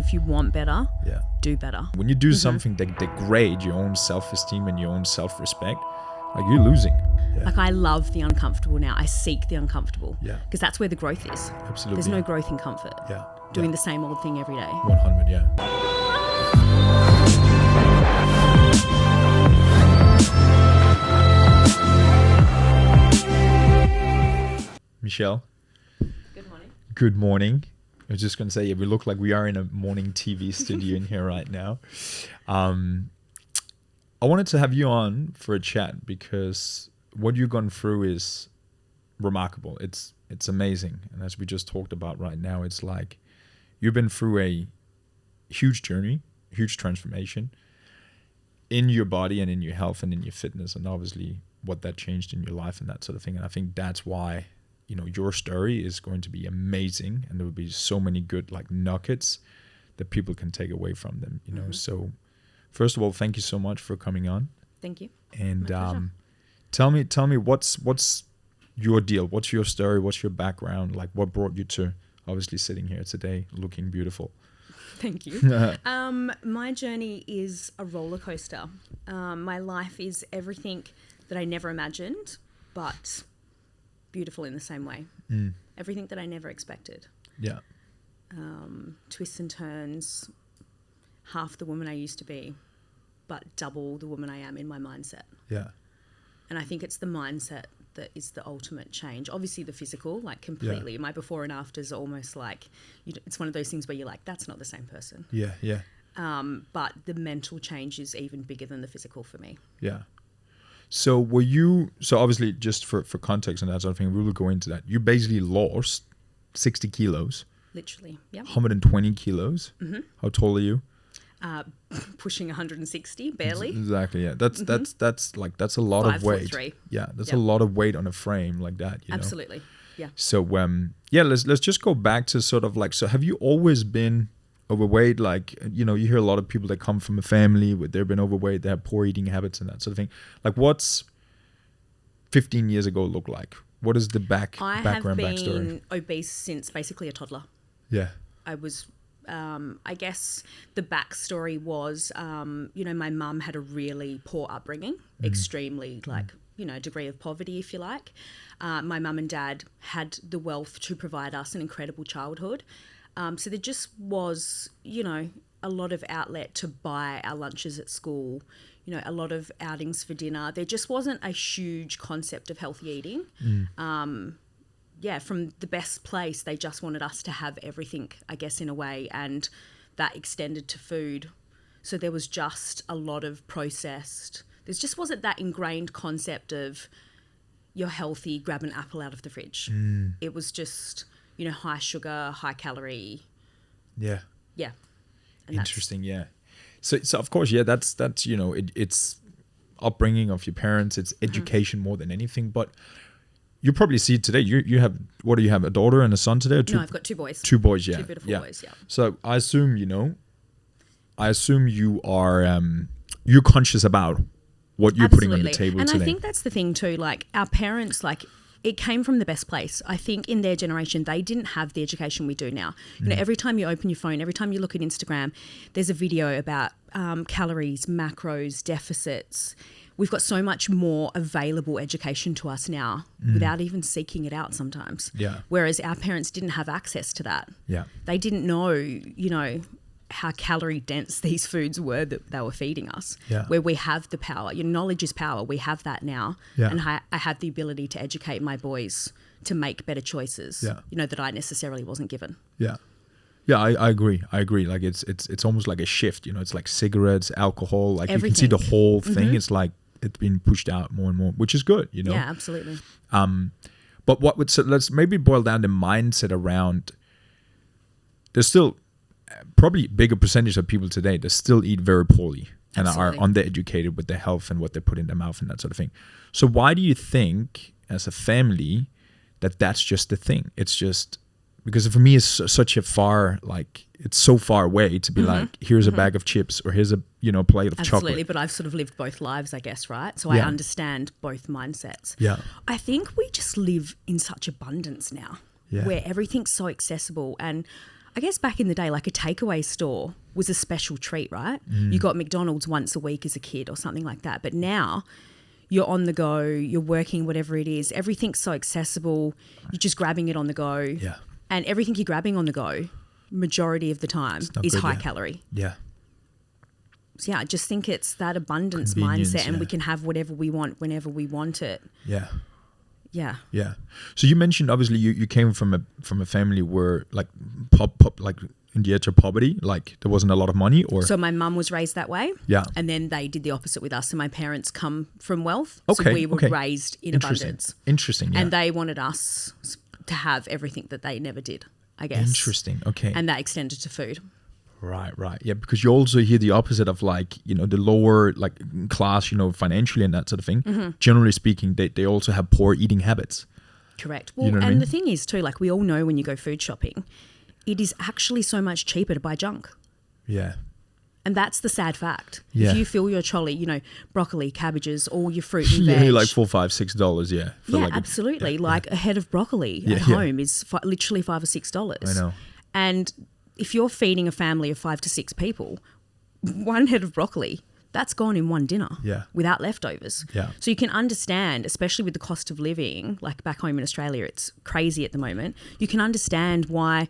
if you want better, do better. When you do something that degrades your own self-esteem and your own self-respect, like you're losing. Like I love the uncomfortable now. I seek the uncomfortable. Yeah. Because that's where the growth is. Absolutely. There's no growth in comfort. Yeah. Doing the same old thing every day. 100, yeah. Michelle. Good morning. Good morning. I was just going to say, we look like we are in a morning TV studio in here right now. I wanted to have you on for a chat because what you've gone through is remarkable. It's amazing. And as we just talked about right now, it's like you've been through a huge journey, huge transformation in your body and in your health and in your fitness, and obviously what that changed in your life and that sort of thing. And I think that's why, you know, your story is going to be amazing, and there will be so many good like nuggets that people can take away from them, you know. So first of all, thank you so much for coming on. Thank you. And tell me what's your deal? What's your story? What's your background? Like, what brought you to obviously sitting here today looking beautiful? Thank you. My journey is a roller coaster. My life is everything that I never imagined, but beautiful in the same way. Everything that I never expected. Yeah. Twists and turns, half the woman I used to be, but double the woman I am in my mindset. Yeah. And I think it's the mindset that is the ultimate change. Obviously the physical, like completely. Yeah. My before and afters are almost like, it's one of those things where you're like, that's not the same person. Yeah, yeah. But the mental change is even bigger than the physical for me. Yeah. So obviously just for context and that sort of thing, we will go into that. You basically lost 60 kilos. Literally, yeah. 120 kilos. Mm-hmm. How tall are you? Pushing 160, barely. Exactly, yeah. That's a lot 5 of weight. 4'3". Yeah, that's a lot of weight on a frame like that. You Absolutely, know? yeah. So let's just go back to sort of like, so have you always been overweight? Like, you know, you hear a lot of people that come from a family where they've been overweight, they have poor eating habits and that sort of thing. Like, what's 15 years ago look like? What is the background backstory? I have been obese since basically a toddler. Yeah. I was, I guess the backstory was, you know, my mum had a really poor upbringing, extremely degree of poverty, if you like. My mum and dad had the wealth to provide us an incredible childhood. So there just was, you know, a lot of outlet to buy our lunches at school, you know, a lot of outings for dinner. There just wasn't a huge concept of healthy eating. From the best place, they just wanted us to have everything, I guess, in a way, and that extended to food. So there was just a lot of processed. There just wasn't that ingrained concept of you're healthy, grab an apple out of the fridge. It was just, you know, high sugar, high calorie. Yeah. Yeah. And interesting, yeah. So of course, yeah, that's you know, it's upbringing of your parents, it's education more than anything, but you probably see it today. You have, what do you have, a daughter and a son today? Or No, I've got 2 boys. 2 boys, yeah. 2 beautiful boys, yeah. So I assume you are, you're conscious about what you're putting on the table and today. I think that's the thing too, like our parents, like it came from the best place. I think in their generation, they didn't have the education we do now. You know, every time you open your phone, every time you look at Instagram, there's a video about calories, macros, deficits. We've got so much more available education to us now without even seeking it out sometimes. Yeah. Whereas our parents didn't have access to that. Yeah. They didn't know, you know, how calorie dense these foods were that they were feeding us. Yeah. Where we have the power. Your knowledge is power. We have that now. Yeah. And I have the ability to educate my boys to make better choices, you know, that I necessarily wasn't given. Yeah. Yeah, I agree. Like it's almost like a shift, you know, it's like cigarettes, alcohol, like everything. You can see the whole thing. It's like it's been pushed out more and more, which is good, you know. Yeah, absolutely. But let's maybe boil down the mindset around, there's still probably a bigger percentage of people today that still eat very poorly and are undereducated with their health and what they put in their mouth and that sort of thing. So why do you think as a family that that's just the thing? It's just because for me it's such a far, like it's so far away to be like, here's a bag of chips or here's a, you know, plate of chocolate. Absolutely, but I've sort of lived both lives, I guess, right? So I understand both mindsets. Yeah. I think we just live in such abundance now where everything's so accessible, and I guess back in the day, like a takeaway store was a special treat, right? You got McDonald's once a week as a kid or something like that. But now you're on the go, you're working, whatever it is. Everything's so accessible. You're just grabbing it on the go. Yeah. And everything you're grabbing on the go, majority of the time, not is good, high yeah. calorie. Yeah. So yeah, I just think it's that abundance Convenience, mindset, and yeah. we can have whatever we want whenever we want it. Yeah. Yeah. Yeah. So you mentioned obviously you came from a family where like like in the edge of poverty, like there wasn't a lot of money, or So my mum was raised that way. Yeah. And then they did the opposite with us. So my parents come from wealth. Okay, So we were okay. raised in Interesting. abundance. Interesting. Yeah. And they wanted us to have everything that they never did, I guess. Interesting. Okay. And that extended to food. Right. Yeah, because you also hear the opposite of like, the lower like class, financially and that sort of thing. Mm-hmm. Generally speaking, they also have poor eating habits. Correct. You Well, know what I and mean? the thing is too, like we all know when you go food shopping, it is actually so much cheaper to buy junk. Yeah. And that's the sad fact. Yeah. If you fill your trolley, broccoli, cabbages, all your fruit and Yeah, veg. like $4, $5, $6. Yeah. For Yeah, like absolutely. Like a head of broccoli Yeah, at yeah. home is literally $5 or $6. I know. And if you're feeding a family of 5 to 6 people, one head of broccoli, that's gone in one dinner. Yeah. Without leftovers. Yeah. So you can understand, especially with the cost of living, like back home in Australia, it's crazy at the moment. You can understand why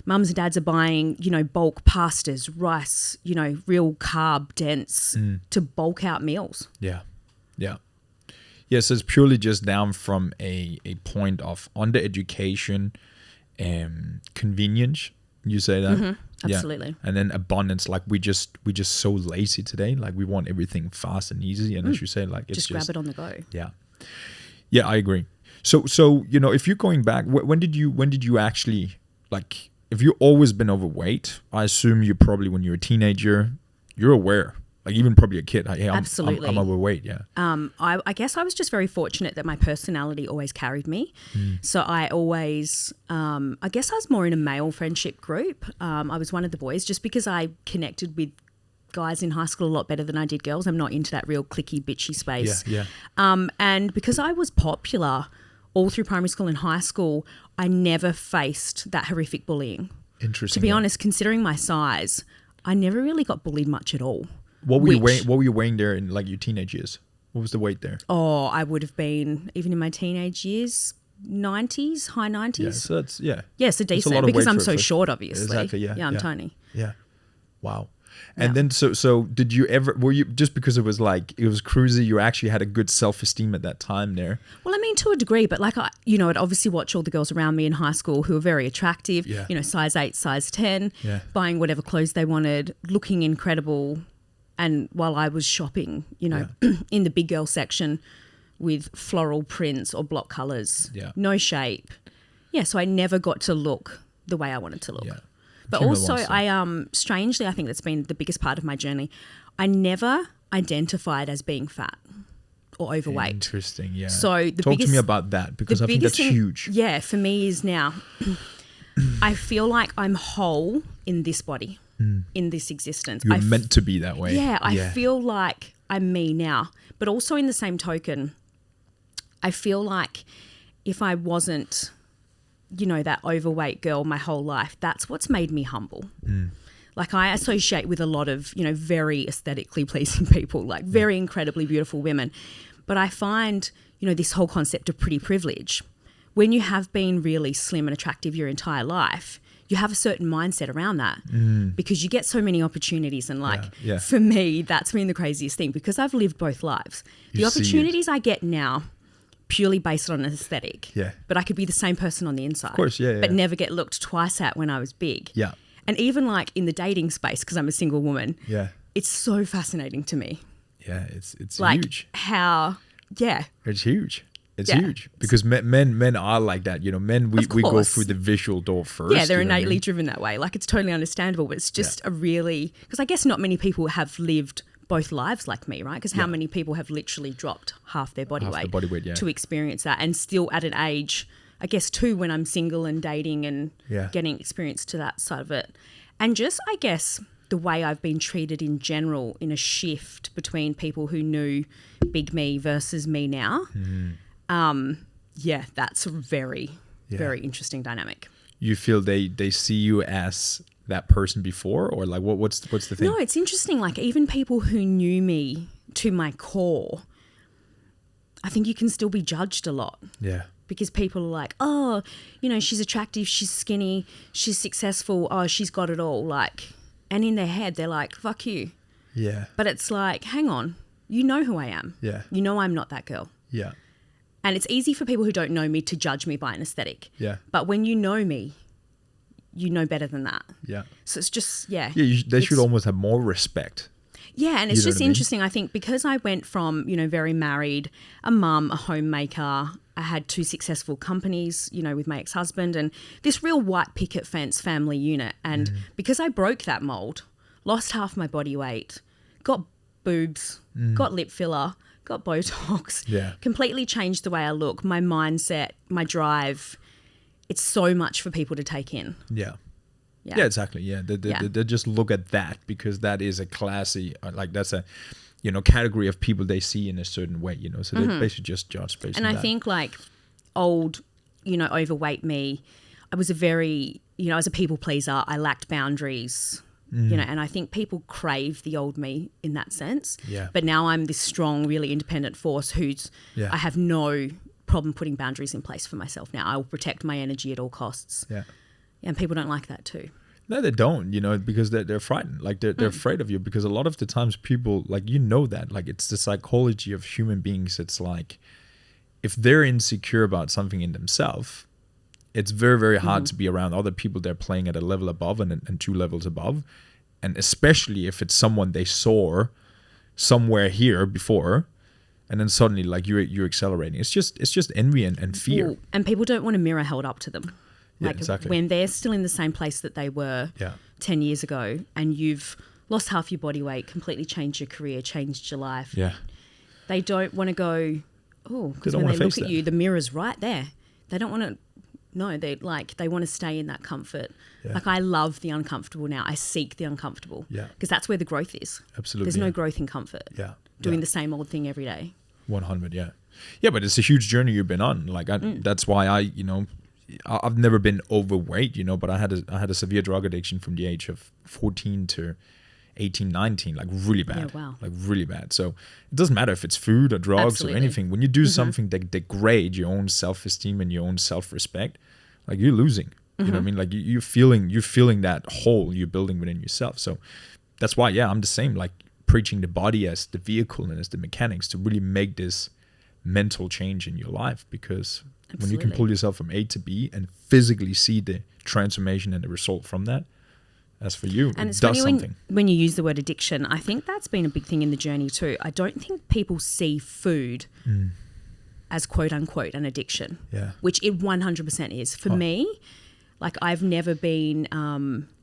mums and dads are buying, bulk pastas, rice, real carb dense to bulk out meals. Yeah. Yeah. Yeah, so it's purely just down from a point of under-education and convenience. You say that? Yeah. Absolutely. And then abundance, like we just so lazy today. Like we want everything fast and easy. And as you say, like it's Just grab it on the go. Yeah. Yeah, I agree. So if you're going back, when did you actually, like, if you've always been overweight, I assume you probably, when you're a teenager, you're aware. Like even probably a kid. Hey, Absolutely. I'm overweight. Yeah. I guess I was just very fortunate that my personality always carried me. So I always, I guess I was more in a male friendship group. I was one of the boys just because I connected with guys in high school a lot better than I did girls. I'm not into that real cliquey, bitchy space. Yeah. And because I was popular all through primary school and high school, I never faced that horrific bullying. Interesting. To be yeah. honest, considering my size, I never really got bullied much at all. What were you weighing there in like your teenage years? What was the weight there? Oh, I would have been, even in my teenage years, 90s, high 90s. Yeah, so that's Yeah, so That's a decent lot of because weight I'm for- so for- short, obviously. Exactly, yeah, Yeah, I'm yeah. tiny. Yeah. Wow. And then so did you ever, were you, just because it was cruisy, you actually had a good self-esteem at that time there? Well, I mean, to a degree, but like, I'd obviously watch all the girls around me in high school who were very attractive, Yeah. size 8, size 10, Yeah. buying whatever clothes they wanted, looking incredible. And while I was shopping, in the big girl section with floral prints or block colours, Yeah. no shape. Yeah, so I never got to look the way I wanted to look. Yeah. But Kimberly also, wants to- I strangely, I think that's been the biggest part of my journey. I never identified as being fat or overweight. Interesting, yeah. So the Talk to me biggest- about that, because I think biggest that's thing- huge. Yeah, for me is now, I feel like I'm whole in this body, in this existence. You're I f- meant to be that way. Yeah, I feel like I'm me now. But also in the same token, I feel like if I wasn't, that overweight girl my whole life, that's what's made me humble. Like I associate with a lot of, very aesthetically pleasing people, like very incredibly beautiful women. But I find, this whole concept of pretty privilege, when you have been really slim and attractive your entire life, you have a certain mindset around that because you get so many opportunities. And like, Yeah. for me, that's been the craziest thing because I've lived both lives. You The see it. opportunities I get now, purely based on an aesthetic. Yeah. But I could be the same person on the inside. Of course, yeah, But yeah. never get looked twice at when I was big. Yeah. And even like in the dating space, because I'm a single woman, Yeah. it's so fascinating to me. Yeah. It's Like huge. how, yeah. It's huge. It's Yeah. huge because men are like that. Men, we go course. through the visual door first. Yeah, they're you know what I innately mean? driven that way. Like it's totally understandable, but it's just a really, because I guess not many people have lived both lives like me, right? Because how many people have literally dropped half their body Half weight their body weight, yeah. to experience that, and still at an age, I guess too, when I'm single and dating and Yeah. getting experience to that side of it. And just, I guess, the way I've been treated in general in a shift between people who knew big me versus me now. Mm-hmm. Yeah, that's a very, very interesting dynamic. you feel they see you as that person before, or like what's the thing? No, it's interesting. Like even people who knew me to my core, I think you can still be judged a lot. Yeah. Because people are like, oh, you know, she's attractive, she's skinny, she's successful, oh, she's got it all. Like, and in their head, they're like, fuck you. Yeah. But it's like, hang on, you know who I am. Yeah. You know I'm not that girl. Yeah. And it's easy for people who don't know me to judge me by an aesthetic. Yeah. But when you know me, you know better than that. Yeah. So it's just, yeah. Yeah, they should almost have more respect. Yeah, and it's You know just what I mean? interesting. I think because I went from, you know, very married, a mum, a homemaker, I had 2 successful companies, you know, with my ex-husband and this real white picket fence family unit. And because I broke that mold, lost half my body weight, got boobs, got lip filler, got Botox, Yeah. completely changed the way I look, my mindset, my drive. It's so much for people to take in. Yeah. Yeah. Yeah, exactly. Yeah, Yeah. they just look at that because that is a classy, like that's a, you know, category of people they see in a certain way. You know, so they basically just judge based And on I that. think like old, you know, overweight me, I was a very, you know, as a people pleaser, I lacked boundaries, you know, and I think people crave the old me in that sense. Yeah. But now I'm this strong, really independent force Yeah. I have no problem putting boundaries in place for myself now. I will protect my energy at all costs. Yeah. And people don't like that too. No, they don't, you know, because they're frightened. Like they're afraid of you because a lot of the times people, like, you know, that like it's the psychology of human beings. It's like if they're insecure about something in themselves, it's very, very hard to be around other people they're playing at a level above and 2 levels above. And especially if it's someone they saw somewhere here before and then suddenly like you're accelerating. It's just envy and fear. Well, and people don't want a mirror held up to them. Yeah, Like exactly. when they're still in the same place that they were Yeah. 10 years ago and you've lost half your body weight, completely changed your career, changed your life. Yeah. They don't want to go, oh, because don't when wanna they look face at that. you, the mirror's right there. They don't want to, no, they want to stay in that comfort. Yeah. Like I love the uncomfortable now. I seek the uncomfortable. Yeah. Because that's where the growth is. Absolutely. There's yeah. no growth in comfort. Yeah. Doing yeah. the same old thing every day. 100, yeah. Yeah, but it's a huge journey you've been on. Like that's why I've never been overweight, you know, but I had a severe drug addiction from the age of 14 to 18, 19, like really bad. Yeah, wow. Like really bad. So it doesn't matter if it's food or drugs Absolutely. or anything. When you do something that degrades your own self-esteem and your own self-respect, like you're losing. You know what I mean? Like you're feeling that hole you're building within yourself. So that's why, yeah, I'm the same. Like preaching the body as the vehicle and as the mechanics to really make this mental change in your life, because when you can Absolutely. pull yourself from A to B and physically see the transformation and the result from that, as for you, And it it's does funny something. when you use the word addiction. I think that's been a big thing in the journey too. I don't think people see food as quote unquote an addiction, Yeah. which it 100% is. For me, like I've never been,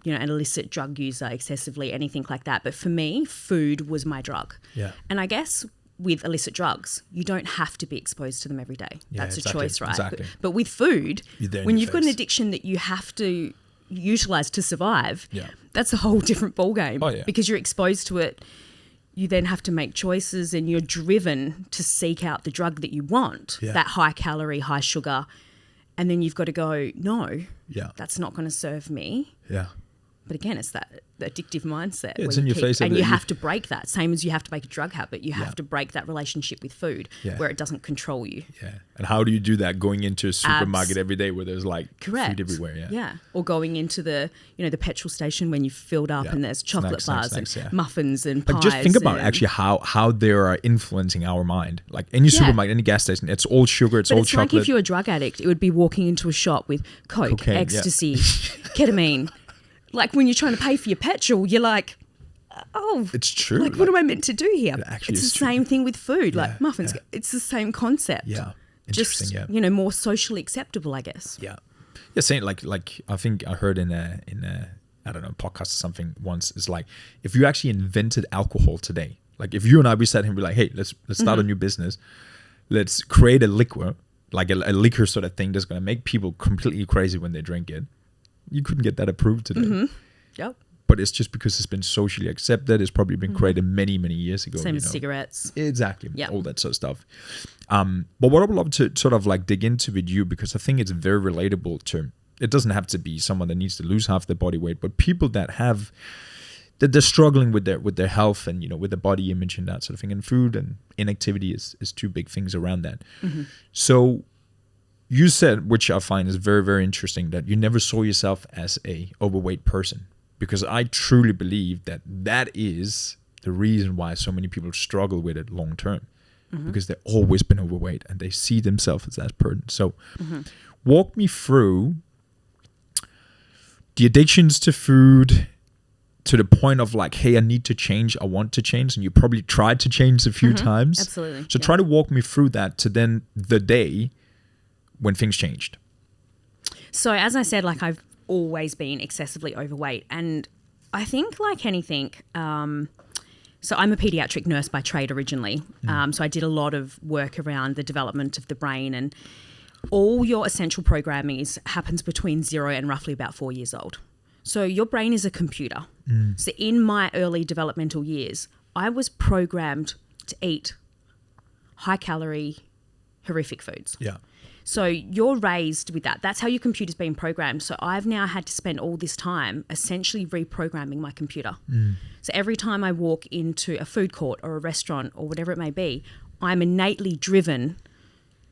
you know, an illicit drug user excessively, anything like that. But for me, food was my drug. Yeah. And I guess with illicit drugs, you don't have to be exposed to them every day. Yeah, That's exactly, a choice, right? exactly. But with food, You're there in when your you've got an face. addiction that you have to utilize to survive, Yeah. that's a whole different ballgame. Oh, yeah. Because you're exposed to it, you then have to make choices and you're driven to seek out the drug that you want, Yeah. that high calorie, high sugar. And then you've got to go, no, Yeah. that's not going to serve me. Yeah. But again, it's that addictive mindset. Yeah, it's where in you your face And every you day. have to break that. Same as you have to break a drug habit. You have Yeah. to break that relationship with food Yeah. where it doesn't control you. Yeah. And how do you do that going into a supermarket every day where there's like Correct. food everywhere? Yeah. Yeah. Or going into the, you know, the petrol station when you've filled up Yeah. and there's chocolate Snacks, bars yeah. and muffins and pies. Like just think about and- actually how they are influencing our mind. Like any supermarket, any gas station, it's all sugar, it's But all it's chocolate. like if you're a drug addict, it would be walking into a shop with coke, Cocaine, yeah. ecstasy, ketamine. Like when you're trying to pay for your petrol, you're like, oh, It's true. Like, what am I meant to do here? actually It's is the true. same thing with food, Yeah, like muffins. yeah. It's the same concept. Yeah. Interesting. Just yeah. you know, more socially acceptable, I guess. Yeah. Yeah. Saying like I think I heard in a I don't know, podcast or something once, it's like if you actually invented alcohol today, like if you and I, we sat here and be like, hey, let's start a new business. Let's create a liquor, like a liquor sort of thing that's going to make people completely crazy when they drink it. You couldn't get that approved today. Yep. But it's just because it's been socially accepted. It's probably been created many, many years ago. Same you as know. cigarettes. Exactly. Yep. All that sort of stuff. But what I would love to sort of like dig into with you, because I think it's very relatable to it doesn't have to be someone that needs to lose half their body weight, but people that have that they're struggling with their health and, you know, with the body image and that sort of thing. And food and inactivity is two big things around that. So you said, which I find is very, very interesting, that you never saw yourself as a overweight person, because I truly believe that that is the reason why so many people struggle with it long term, because they've always been overweight and they see themselves as that person. So walk me through the addictions to food, to the point of like, hey, I need to change, I want to change, and you probably tried to change a few times. Absolutely. So try to walk me through that to then the day when things changed. So as I said, like I've always been excessively overweight, and I think like anything, so I'm a pediatric nurse by trade originally. So I did a lot of work around the development of the brain, and all your essential programming happens between 0 and roughly about 4 years old. So your brain is a computer. So in my early developmental years, I was programmed to eat high calorie, horrific foods. Yeah. So you're raised with that. That's how your computer's been programmed. So I've now had to spend all this time essentially reprogramming my computer. So every time I walk into a food court or a restaurant or whatever it may be, I'm innately driven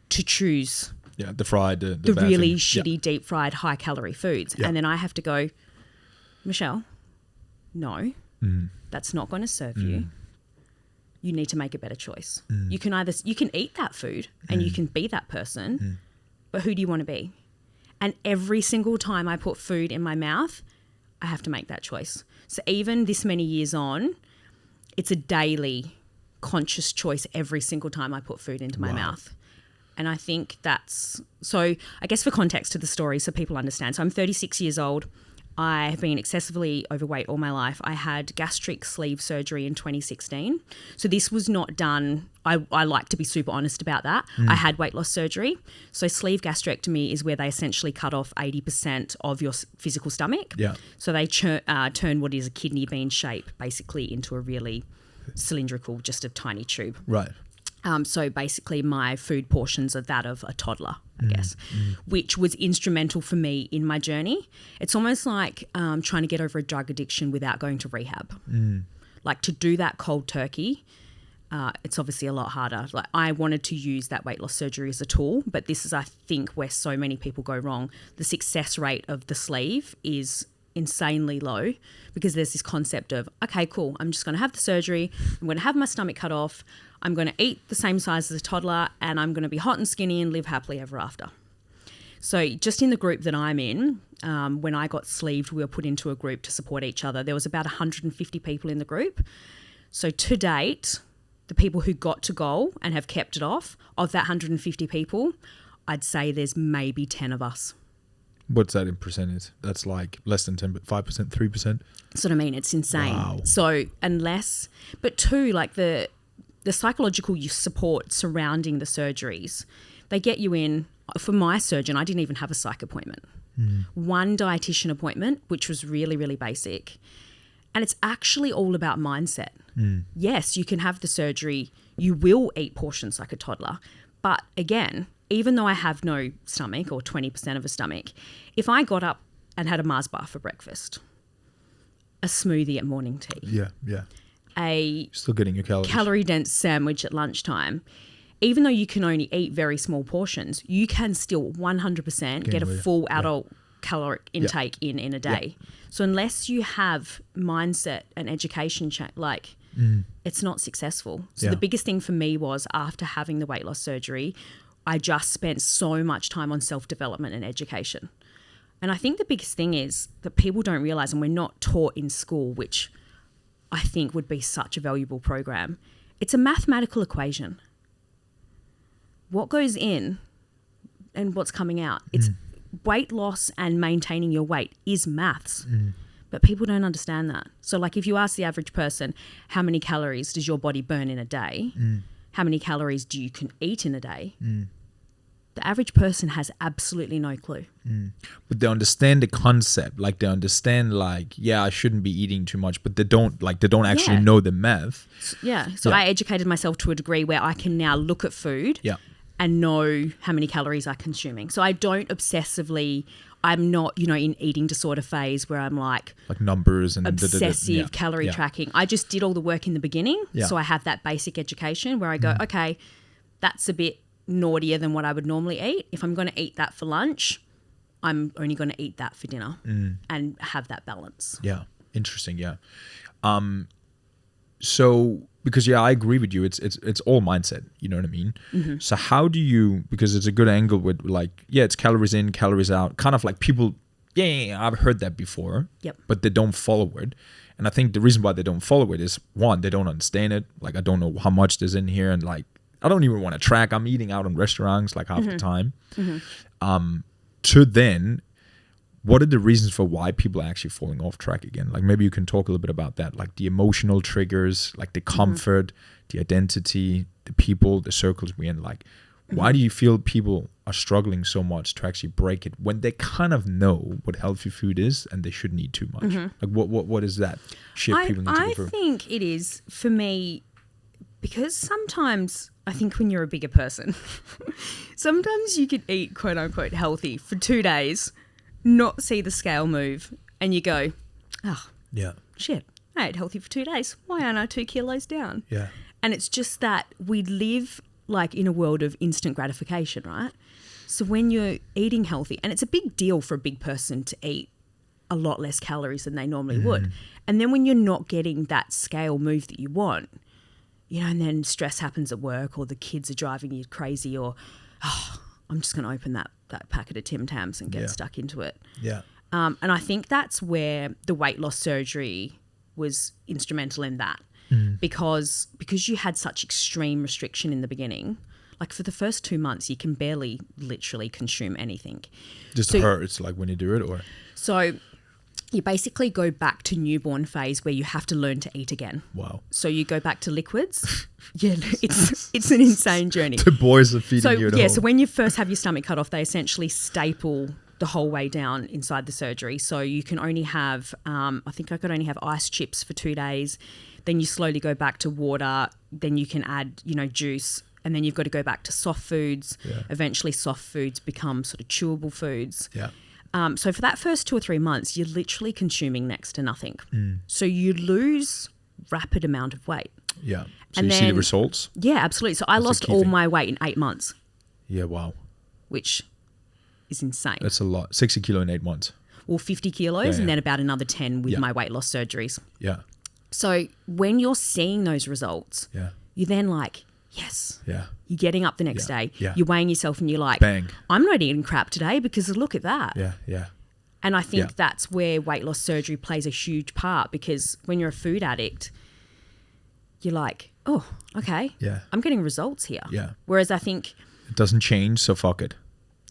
to choose the fried, the really bad thing. shitty, deep fried, high calorie foods. Yeah. And then I have to go, Michelle, no, that's not going to serve you. You need to make a better choice. You can eat that food and you can be that person, but who do you want to be? And every single time I put food in my mouth, I have to make that choice. So even this many years on, it's a daily conscious choice every single time I put food into my mouth. And I think that's, so I guess for context to the story so people understand. So I'm 36 years old. I have been excessively overweight all my life. I had gastric sleeve surgery in 2016. So this was not done, I like to be super honest about that. I had weight loss surgery. So sleeve gastrectomy is where they essentially cut off 80% of your physical stomach. Yeah. So they turn what is a kidney bean shape basically into a really cylindrical, just a tiny tube. Right. So basically my food portions are that of a toddler, I guess, which was instrumental for me in my journey. It's almost like trying to get over a drug addiction without going to rehab. Like to do that cold turkey, it's obviously a lot harder. Like I wanted to use that weight loss surgery as a tool, but this is, I think, where so many people go wrong. The success rate of the sleeve is insanely low because there's this concept of, okay, cool, I'm just going to have the surgery, I'm going to have my stomach cut off, I'm going to eat the same size as a toddler, and I'm going to be hot and skinny and live happily ever after. So just in the group that I'm in, when I got sleeved, we were put into a group to support each other. There was about 150 people in the group. So to date, the people who got to goal and have kept it off, of that 150 people, I'd say there's maybe 10 of us. What's that in percentage? That's like less than 10, but 5%, 3%? That's what I mean. It's insane. Wow. So unless, but two, like the psychological support surrounding the surgeries, they get you in. For my surgeon, I didn't even have a psych appointment. One dietitian appointment, which was really, really basic. And it's actually all about mindset. Yes, you can have the surgery. You will eat portions like a toddler. But again, even though I have no stomach or 20% of a stomach, if I got up and had a Mars bar for breakfast, a smoothie at morning tea, Still getting your calories. calorie-dense sandwich at lunchtime, even though you can only eat very small portions, you can still 100% get a full adult caloric intake in a day. So unless you have mindset and education, it's not successful. So the biggest thing for me was, after having the weight loss surgery, I just spent so much time on self-development and education. And I think the biggest thing is that people don't realize, and we're not taught in school, which I think would be such a valuable program. It's a mathematical equation. What goes in and what's coming out. It's weight loss and maintaining your weight is maths. But people don't understand that. So like if you ask the average person, how many calories does your body burn in a day? How many calories do you can eat in a day? The average person has absolutely no clue. But they understand the concept. Like they understand I shouldn't be eating too much, but they don't actually know the math. So I educated myself to a degree where I can now look at food and know how many calories I'm consuming. So I don't obsessively, I'm not, in eating disorder phase where I'm like numbers and obsessive calorie tracking. I just did all the work in the beginning. Yeah. So I have that basic education where I go, okay, that's a bit naughtier than what I would normally eat. If I'm going to eat that for lunch, I'm only going to eat that for dinner and have that balance. Yeah. Interesting. Yeah. So because I agree with you. It's all mindset. You know what I mean? Mm-hmm. So how do you, because it's a good angle with it's calories in, calories out, kind of like people, I've heard that before, Yep. but they don't follow it. And I think the reason why they don't follow it is, one, they don't understand it. Like, I don't know how much there's in here. And like, I don't even want to track. I'm eating out in restaurants like half the time. To then, what are the reasons for why people are actually falling off track again? Like, maybe you can talk a little bit about that, like the emotional triggers, like the comfort, the identity, the people, the circles we're in. Like, why do you feel people are struggling so much to actually break it when they kind of know what healthy food is and they shouldn't eat too much? Like, what is that shift people need to go through? I think it is, for me, because sometimes I think when you're a bigger person, sometimes you could eat quote unquote healthy for 2 days, not see the scale move, and you go, shit, I ate healthy for 2 days. Why aren't I 2 kilos down? Yeah. And it's just that we live like in a world of instant gratification, right? So when you're eating healthy, and it's a big deal for a big person to eat a lot less calories than they normally would. And then when you're not getting that scale move that you want, and then stress happens at work, or the kids are driving you crazy, or, I'm just going to open that packet of Tim Tams and get stuck into it. Yeah. And I think that's where the weight loss surgery was instrumental in that. Because you had such extreme restriction in the beginning, like for the first 2 months, you can barely literally consume anything. Just hurts like when you do it, or? So you basically go back to newborn phase where you have to learn to eat again. Wow. So you go back to liquids. It's an insane journey. The boys are feeding you at home. So when you first have your stomach cut off, they essentially staple the whole way down inside the surgery. So you can only have, I think I could only have ice chips for 2 days. Then you slowly go back to water. Then you can add, juice. And then you've got to go back to soft foods. Yeah. Eventually soft foods become sort of chewable foods. Yeah. So for that first 2 or 3 months, you're literally consuming next to nothing. So you lose rapid amount of weight. Yeah. So And you see the then- results? Yeah, absolutely. So I That's the lost key all thing. my weight in 8 months, Yeah, wow. which is insane. That's a lot. 60 kilo in 8 months. Well, 50 kilos Yeah, and yeah. then about another 10 with Yeah. my weight loss surgeries. Yeah. So when you're seeing those results, Yeah. you're then like, yes. Yeah. You're getting up the next Yeah, day. yeah. You're weighing yourself and you're like, Bang. I'm not eating crap today because look at that. Yeah. Yeah. And I think Yeah. that's where weight loss surgery plays a huge part, because when you're a food addict, you're like, oh, okay, Yeah. I'm getting results here. Yeah. Whereas I think, It doesn't change, so fuck it.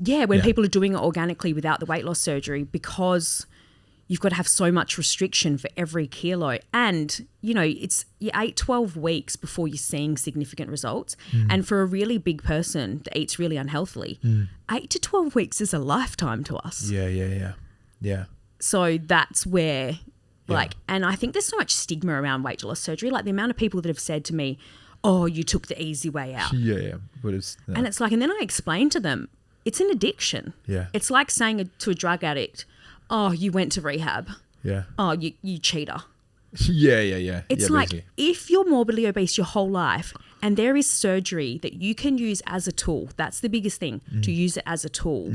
when Yeah. people are doing it organically without the weight loss surgery, because you've got to have so much restriction for every kilo. And, it's you 12 weeks before you're seeing significant results. And for a really big person that eats really unhealthily, 8 to 12 weeks is a lifetime to us. Yeah. Yeah. Yeah. Yeah. So that's where, Yeah. and I think there's so much stigma around weight loss surgery. Like the amount of people that have said to me, oh, you took the easy way out. Yeah. Yeah. But it's. And it's like, and then I explain to them, it's an addiction. Yeah. It's like saying to a drug addict, oh, you went to rehab. Yeah. Oh, you cheater. Yeah. Yeah. Yeah. It's yeah, like, basically. if you're morbidly obese your whole life and there is surgery that you can use as a tool, that's the biggest thing, to use it as a tool.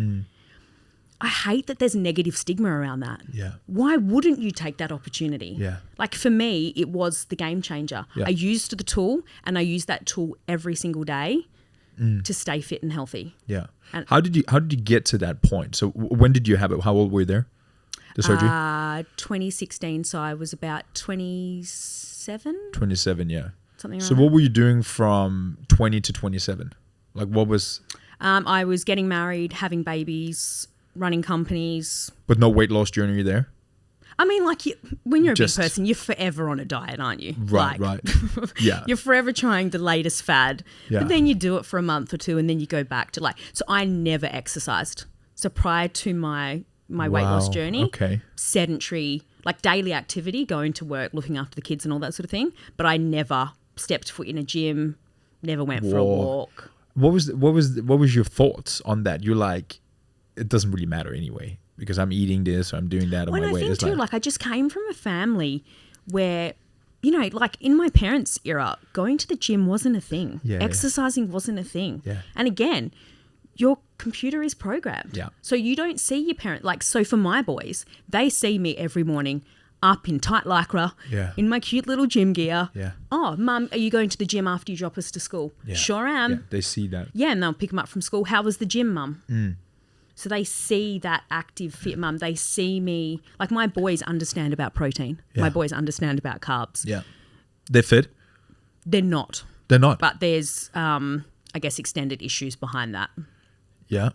I hate that there's negative stigma around that. Yeah. Why wouldn't you take that opportunity? Yeah. Like for me, it was the game changer. Yeah. I used the tool, and I used that tool every single day to stay fit and healthy. Yeah. And- How did you get to that point? So when did you have it? How old were you there? The surgery? 2016, so I was about 27, 27, yeah. something So like what were you doing from 20 to 27? Like what was, that. I was getting married, having babies, running companies. but no weight loss journey there? I mean, like when you're a Just- big person, you're forever on a diet, aren't you? Right, Like, right. Yeah. You're forever trying the latest fad. Yeah. But then you do it for a month or two and then you go back to so I never exercised. So prior to my weight loss Wow, journey, okay. sedentary, like daily activity, going to work, looking after the kids and all that sort of thing. But I never stepped foot in a gym, never went for a Whoa. walk. What was your thoughts on that? You're like, it doesn't really matter anyway. because I'm eating this or I'm doing that on Well, my I weight. think It's too, like I just came from a family where, you know, like in my parents' era, going to the gym wasn't a thing. Yeah, Exercising wasn't a thing. Yeah. And again, your computer is programmed. Yeah. So you don't see your parent. Like, so for my boys, they see me every morning up in tight lycra, Yeah. in my cute little gym gear. Yeah. Oh, Mum, are you going to the gym after you drop us to school? Yeah. Sure am. Yeah, they see that. Yeah, and they'll pick them up from school. How was the gym, Mum? So they see that active, fit mum. They see me. Like, my boys understand about protein. Yeah. My boys understand about carbs. Yeah. They're fit? They're not. They're not. But there's, I guess, extended issues behind that. Yeah.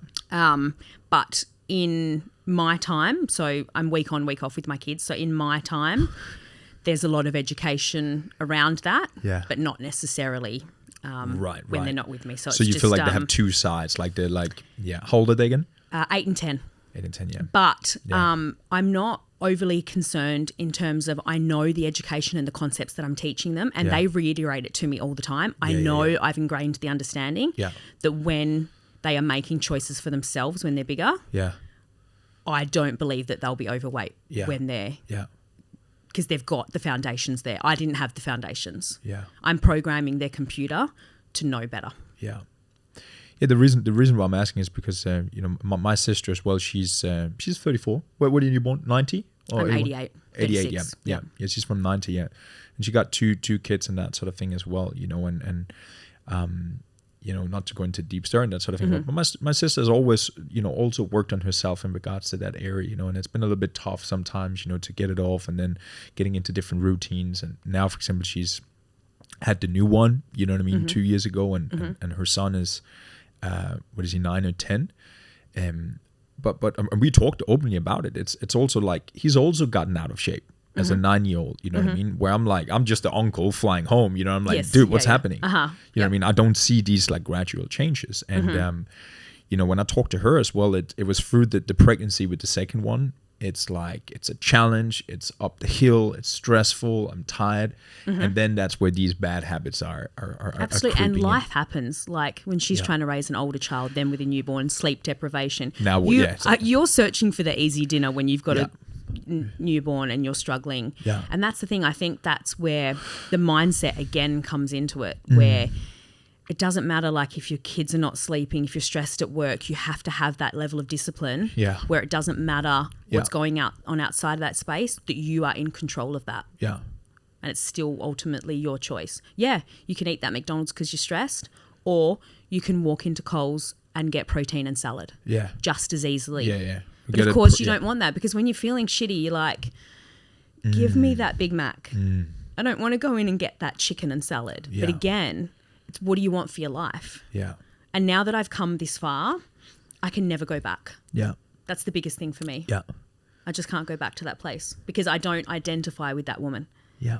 But in my time, so I'm week on, week off with my kids. So in my time, there's a lot of education around that. Yeah. But not necessarily Right. when they're not with me. So So it's you just, feel like they have two sides. Like they're like, yeah. How old are they again? 8 and 10. 8 and 10, yeah. But Yeah. I'm not overly concerned in terms of I know the education and the concepts that I'm teaching them, and Yeah. they reiterate it to me all the time. I Yeah, yeah, know yeah. I've ingrained the understanding Yeah. that when they are making choices for themselves when they're bigger, Yeah. I don't believe that they'll be overweight Yeah. when they're, Yeah. because they've got the foundations there. I didn't have the foundations. Yeah. I'm programming their computer to know better. Yeah. Yeah, the reason why I'm asking is because you know, my sister as well. She's 34. What are you born? 90 or I'm 81? 88. 88. Yeah, 36, yeah, yeah. She's from 90. Yeah, and she got two kids and that sort of thing as well. You know, and you know, not to go into deep story and that sort of thing. Mm-hmm. But my sister's always, you know, also worked on herself in regards to that area. You know, and it's been a little bit tough sometimes, you know, to get it off and then getting into different routines. And now, for example, she's had the new one. You know what I mean? 2 years ago, and her son is. What is he, 9 or 10? But we talked openly about it. It's also like he's also gotten out of shape as a 9-year-old. You know what I mean? Where I'm like, I'm just the uncle flying home. You know, I'm like, Yes, dude, yeah, what's yeah. happening? You know what I mean? I don't see these like gradual changes. And you know, when I talked to her as well, it was through the pregnancy with the second one. It's like, it's a challenge. It's up the hill. It's stressful. I'm tired. And then that's where these bad habits are Absolutely. are And creeping in. life happens. Like when she's Yeah. trying to raise an older child, then with a newborn, sleep deprivation. Now, you, yeah, exactly. you're searching for the easy dinner when you've got Yeah. a newborn and you're struggling. Yeah. And that's the thing. I think that's where the mindset again comes into it, Mm. where it doesn't matter like if your kids are not sleeping, if you're stressed at work, you have to have that level of discipline Yeah. where it doesn't matter what's Yeah. going on outside of that space, that you are in control of that. Yeah. And it's still ultimately your choice. Yeah, you can eat that McDonald's because you're stressed, or you can walk into Coles and get protein and salad Yeah. just as easily. Yeah, yeah. We But gotta of course, put- you yeah. don't want that, because when you're feeling shitty, you're like, give me that Big Mac. I don't want to go in and get that chicken and salad. Yeah. But again, it's what do you want for your life? Yeah. And now that I've come this far, I can never go back. Yeah. That's the biggest thing for me. Yeah. I just can't go back to that place because I don't identify with that woman. Yeah.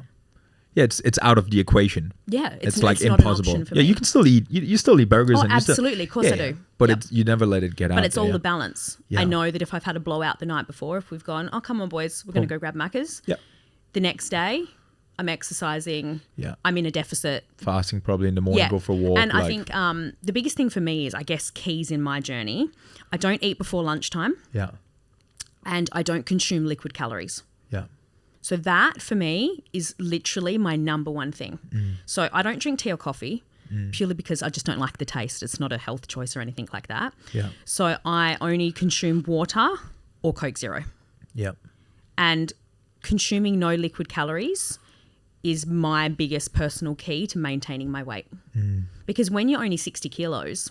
Yeah, it's out of the equation. Yeah, It's like not an impossible. option for Yeah, me. you can still eat. You still eat burgers. Oh, and you still- absolutely. Of course I do. But Yep. it's, you never let it get out. But it's all there. the balance. Yeah. I know that if I've had a blowout the night before, if we've gone, oh, come on, boys, we're going to go grab Macca's. Yep. The next day, I'm exercising. Yeah. I'm in a deficit. Fasting probably in the morning, Yeah. go for a walk. And I like- think the biggest thing for me is, I guess, keys in my journey. I don't eat before lunchtime, Yeah. and I don't consume liquid calories. Yeah. So that, for me, is literally my number one thing. So I don't drink tea or coffee purely because I just don't like the taste. It's not a health choice or anything like that. Yeah. So I only consume water or Coke Zero. Yeah. And consuming no liquid calories is my biggest personal key to maintaining my weight. Because when you're only 60 kilos,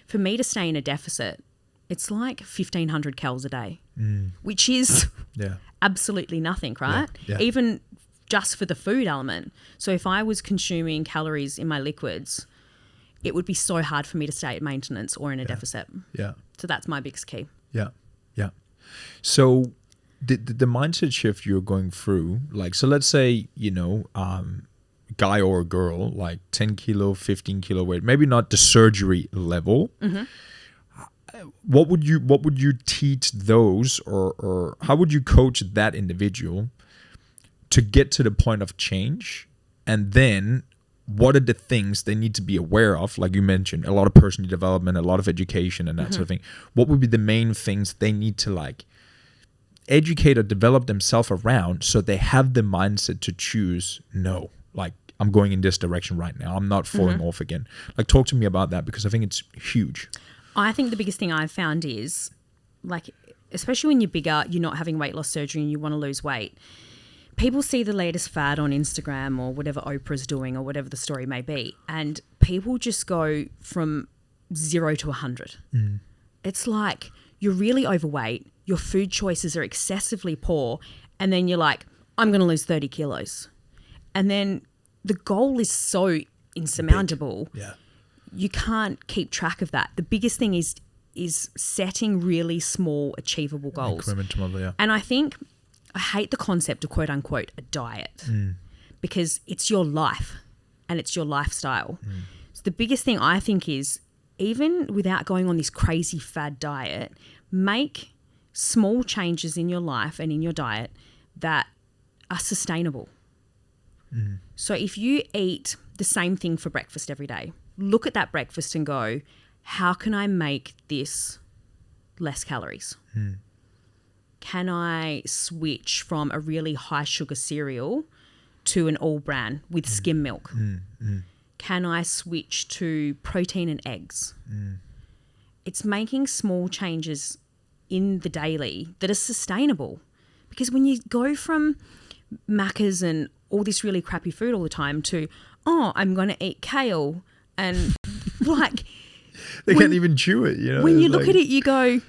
for me to stay in a deficit, it's like 1,500 calories a day, which is Yeah. absolutely nothing, right? yeah. Even just for the food element. So if I was consuming calories in my liquids, it would be so hard for me to stay at maintenance or in a deficit. Yeah. So that's my biggest key. Yeah. Yeah. So the mindset shift you're going through, like, so let's say, you know, guy or girl, like 10 kilo, 15 kilo weight, maybe not the surgery level. What would you teach those, or how would you coach that individual to get to the point of change? And then what are the things they need to be aware of? Like you mentioned, a lot of personal development, a lot of education and that sort of thing. What would be the main things they need to like educate or develop themselves around so they have the mindset to choose no, like I'm going in this direction right now, I'm not falling off again. Like, talk to me about that, because I think it's huge. I think the biggest thing I've found is, like, especially when you're bigger, you're not having weight loss surgery and you want to lose weight. People see the latest fad on Instagram or whatever Oprah's doing or whatever the story may be, and people just go from 0 to 100. It's like you're really overweight, your food choices are excessively poor, and then you're like, I'm going to lose 30 kilos. And then the goal is so insurmountable. Yeah. You can't keep track of that. The biggest thing is setting really small, achievable goals. Incremental, yeah. And I think I hate the concept of quote unquote a diet because it's your life and it's your lifestyle. So the biggest thing I think is, even without going on this crazy fad diet, make small changes in your life and in your diet that are sustainable. So if you eat the same thing for breakfast every day, look at that breakfast and go, how can I make this less calories? Can I switch from a really high sugar cereal to an all bran with skim milk? Can I switch to protein and eggs? It's making small changes in the daily that are sustainable. Because when you go from Macca's and all this really crappy food all the time to, oh, I'm going to eat kale and like... They can't even chew it, When you look at it, you go,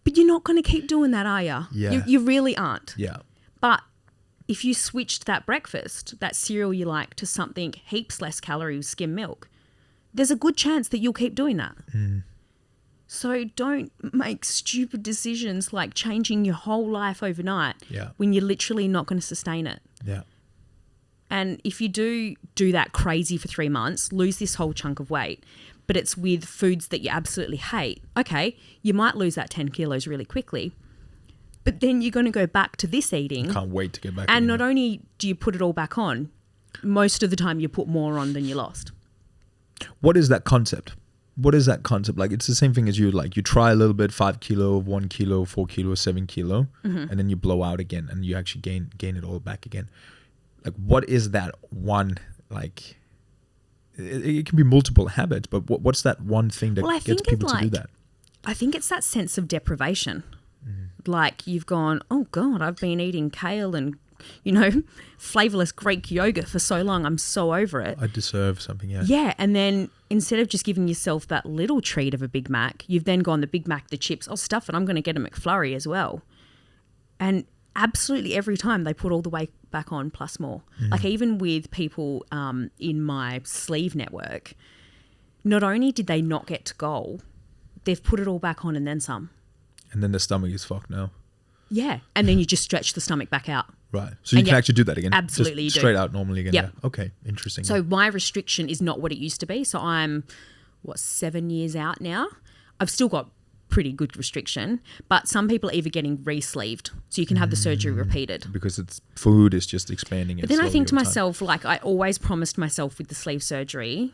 but you're not going to keep doing that, are you? Yeah. You really aren't. Yeah. But if you switched that breakfast, that cereal you like, to something heaps less calories, skim milk, there's a good chance that you'll keep doing that. So don't make stupid decisions like changing your whole life overnight when you're literally not going to sustain it. Yeah. And if you do that crazy for 3 months, lose this whole chunk of weight, but it's with foods that you absolutely hate, okay, you might lose that 10 kilos really quickly, but then you're going to go back to this eating. Can't wait to get back. And not only do you put it all back on, most of the time you put more on than you lost. What is that concept? What is that concept? Like, it's the same thing as you try a little bit, 5 kilo, 1 kilo, 4 kilo, 7 kilo, and then you blow out again and you actually gain it all back again. Like, what is that one, like, it can be multiple habits, but what's that one thing that gets people to do that? I think it's that sense of deprivation. Like, you've gone, oh God, I've been eating kale and, flavorless Greek yogurt for so long. I'm so over it. I deserve something, yeah. Yeah, and then instead of just giving yourself that little treat of a Big Mac, you've then gone the Big Mac, the chips, oh, stuff it, I'm going to get a McFlurry as well. And absolutely every time they put all the weight back on plus more. Like, even with people in my sleeve network, not only did they not get to goal, they've put it all back on and then some. And then the stomach is fucked now. Yeah, and then you just stretch the stomach back out. Right. So you can actually do that again. Absolutely, just you do. Straight out normally again. Yep. Yeah. Okay. Interesting. So my restriction is not what it used to be. So I'm, 7 years out now. I've still got pretty good restriction, but some people are even getting re-sleeved, so you can have the surgery repeated. Because food is just expanding. But then I think to myself, like, I always promised myself with the sleeve surgery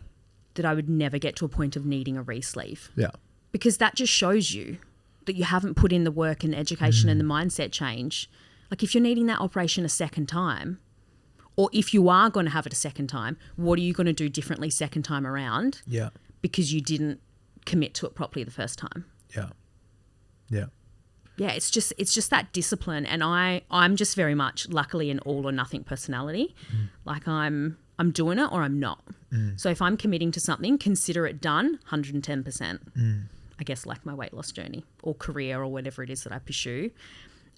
that I would never get to a point of needing a re-sleeve. Yeah. Because that just shows you that you haven't put in the work and education and the mindset change. Like, if you're needing that operation a second time, or if you are going to have it a second time, what are you going to do differently second time around? Yeah. Because you didn't commit to it properly the first time. Yeah. Yeah. Yeah, it's just that discipline, and I'm just very much, luckily, an all or nothing personality. Like, I'm doing it or I'm not. So if I'm committing to something, consider it done 110%. I guess, like my weight loss journey or career or whatever it is that I pursue.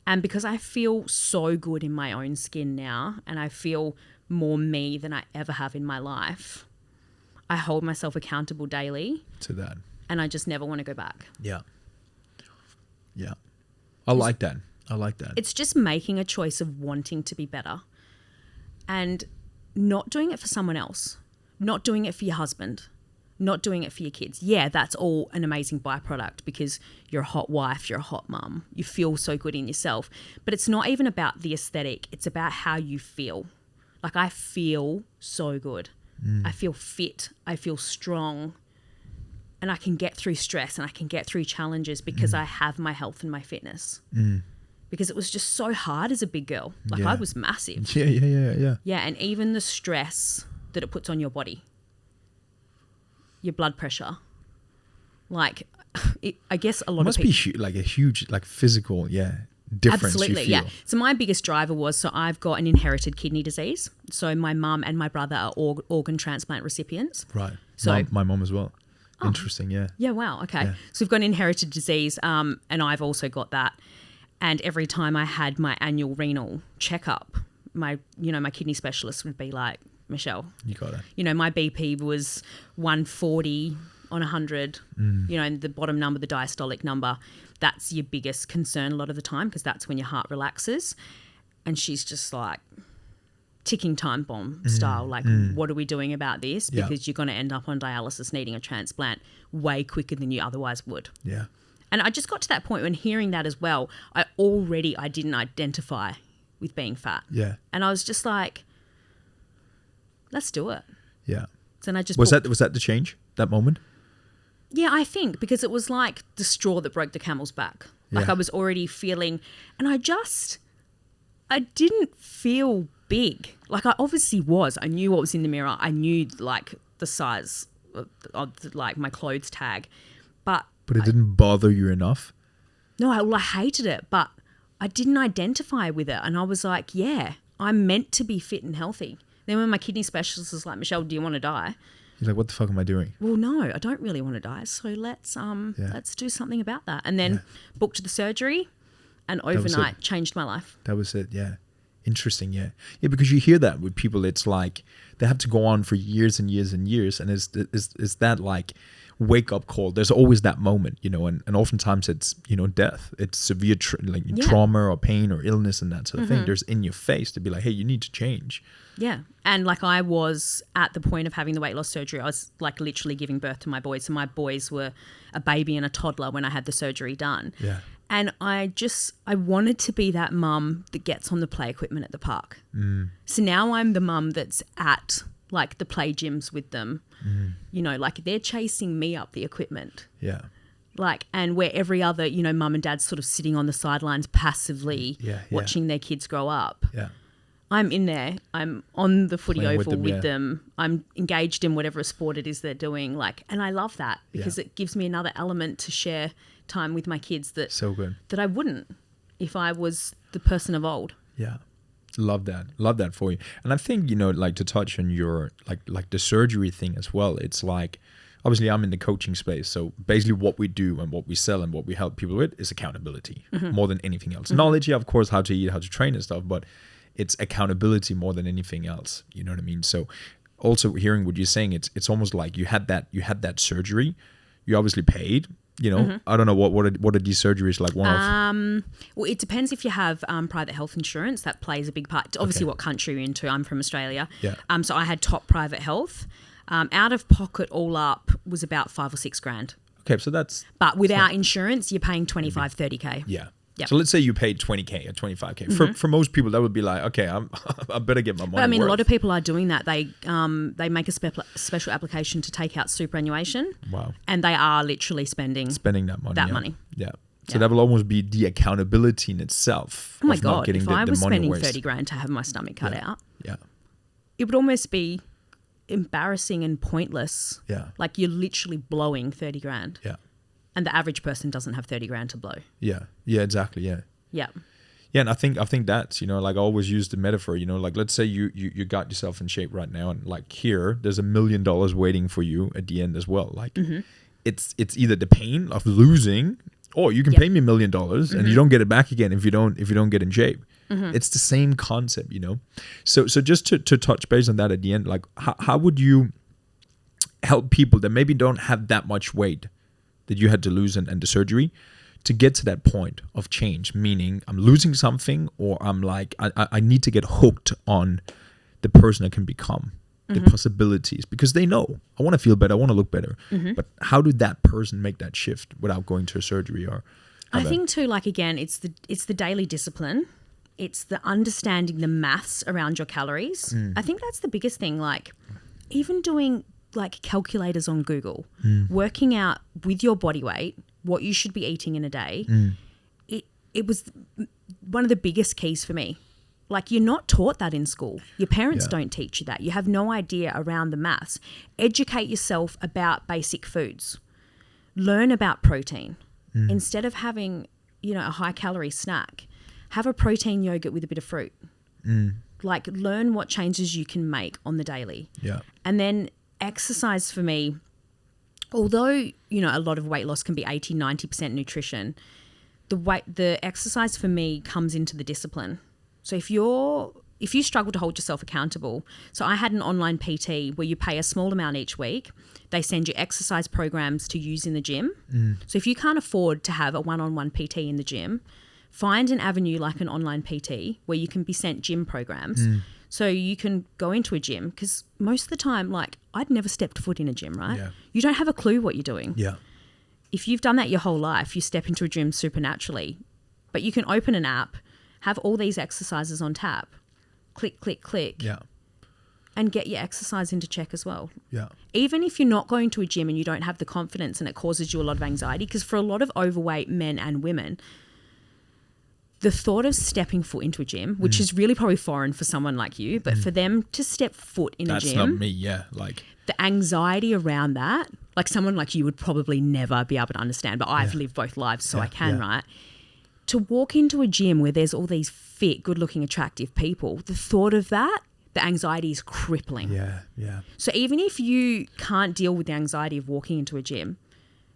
And because I feel so good in my own skin now, and I feel more me than I ever have in my life, I hold myself accountable daily to that. And I just never want to go back. Yeah. Yeah. I like that. It's just making a choice of wanting to be better and not doing it for someone else, not doing it for your husband, not doing it for your kids. Yeah, that's all an amazing byproduct because you're a hot wife, you're a hot mum, you feel so good in yourself. But it's not even about the aesthetic. It's about how you feel. Like, I feel so good. I feel fit. I feel strong. And I can get through stress and I can get through challenges because I have my health and my fitness. because it was just so hard as a big girl. Like I was massive. Yeah. Yeah, and even the stress that it puts on your body, your blood pressure, like I guess a lot Must of people... be like a huge, like physical, difference. Absolutely, you feel. yeah. So my biggest driver was, so I've got an inherited kidney disease. So my mum and my brother are organ transplant recipients. Right. So my mom as well. Interesting, yeah. Yeah, wow, okay. Yeah. So we've got an inherited disease, and I've also got that. And every time I had my annual renal checkup, my kidney specialist would be like, Michelle, You got it. My BP was 140 on 100, and the bottom number, the diastolic number, that's your biggest concern a lot of the time, because that's when your heart relaxes. And she's just like ticking time bomb style, like, what are we doing about this? Because you're going to end up on dialysis needing a transplant way quicker than you otherwise would. Yeah. And I just got to that point when hearing that as well, I didn't identify with being fat. Yeah. And I was just like, let's do it. Yeah. So then I just Was that the change, that moment? Yeah, I think, because it was like the straw that broke the camel's back. Like Yeah. I was already feeling, and I didn't feel big. Like I obviously was. I knew what was in the mirror. I knew like the size of like my clothes tag. But it didn't bother you enough? no, I hated it, but I didn't identify with it. And I was like, yeah, I'm meant to be fit and healthy. Then when my kidney specialist was like, Michelle, do you want to die? You're like, what the fuck am I doing? Well, no, I don't really want to die. So let's do something about that. And then booked the surgery, and overnight changed my life. That was it, yeah. Interesting, yeah. Yeah, because you hear that with people, it's like they have to go on for years and years and years. And is that like wake up call? There's always that moment, and oftentimes it's, death. It's severe trauma or pain or illness and that sort of thing. There's in your face to be like, hey, you need to change. Yeah. And like I was at the point of having the weight loss surgery, I was like literally giving birth to my boys. So my boys were a baby and a toddler when I had the surgery done. Yeah. And I wanted to be that mum that gets on the play equipment at the park. So now I'm the mum that's at like the play gyms with them. Like they're chasing me up the equipment. Yeah. Like, and where every other, mum and dad's sort of sitting on the sidelines passively watching their kids grow up. Yeah. I'm in there. I'm on the footy Playing oval with them. them. I'm engaged in whatever sport it is they're doing. Like, and I love that because it gives me another element to share time with my kids that So good. that I wouldn't if I was the person of old. Yeah. Love that for you. And I think, like to touch on your like the surgery thing as well, it's like obviously I'm in the coaching space. So basically what we do and what we sell and what we help people with is accountability more than anything else. Knowledge, of course, how to eat, how to train and stuff, but it's accountability more than anything else. You know what I mean? So also hearing what you're saying, it's almost like you had that surgery. You obviously paid. I don't know what are these surgeries like. Well, it depends if you have private health insurance. That plays a big part. Obviously, what country you're into. I'm from Australia. Yeah. So I had top private health. Out of pocket, all up was about $5 or $6 grand. Okay, so that's. But without insurance, you're paying 25, 30K. Yeah. Yep. So let's say you paid 20K or 25K. For most people, that would be like, okay, I better get my money. But I mean, worth. a lot of people are doing that. They make a special application to take out superannuation. Wow. And they are literally spending that money. that money. Yeah. So that will almost be the accountability in itself. Oh my of not God, getting if the I was money spending waste. 30 grand to have my stomach cut out, Yeah. it would almost be embarrassing and pointless. Yeah. Like you're literally blowing 30 grand. Yeah. And the average person doesn't have 30 grand to blow. Yeah. Yeah, exactly. Yeah. Yeah. Yeah, and I think that's, like I always use the metaphor, like let's say you got yourself in shape right now, and like here, there's $1 million waiting for you at the end as well. Like it's either the pain of losing, or you can pay me $1 million and you don't get it back again if you don't get in shape. It's the same concept, So just to touch base on that at the end, like how would you help people that maybe don't have that much weight that you had to lose and the surgery, to get to that point of change, meaning I'm losing something, or I'm like, I need to get hooked on the person I can become, the possibilities, because they know, I want to feel better, I want to look better. But how did that person make that shift without going to a surgery? Or I think too, like again, it's the daily discipline. It's the understanding the maths around your calories. I think that's the biggest thing. Like even doing like calculators on Google, working out with your body weight what you should be eating in a day. It was one of the biggest keys for me. Like, you're not taught that in school. Your parents don't teach you that. You have no idea around the maths. Educate yourself about basic foods. Learn about protein. Instead of having, you know, a high calorie snack, have a protein yogurt with a bit of fruit. Like, learn what changes you can make on the daily. Yeah. And then exercise for me, although, you know, a lot of weight loss can be 80, 90% nutrition, the exercise for me comes into the discipline. So if you struggle to hold yourself accountable, so I had an online PT where you pay a small amount each week. They send you exercise programs to use in the gym. So if you can't afford to have a one-on-one PT in the gym, find an avenue like an online PT where you can be sent gym programs. So you can go into a gym, because most of the time, like, I'd never stepped foot in a gym, right? Yeah. You don't have a clue what you're doing. Yeah. If you've done that your whole life, you step into a gym supernaturally. But you can open an app, have all these exercises on tap, click, click, click, Yeah. and get your exercise into check as well. Yeah. Even if you're not going to a gym and you don't have the confidence and it causes you a lot of anxiety, because for a lot of overweight men and women, the thought of stepping foot into a gym, which is really probably foreign for someone like you, but for them to step foot in a gym. That's not me, yeah. Like, the anxiety around that, like someone like you would probably never be able to understand, but I've lived both lives, so I can, right? To walk into a gym where there's all these fit, good-looking, attractive people, the thought of that, the anxiety is crippling. yeah, yeah. So even if you can't deal with the anxiety of walking into a gym,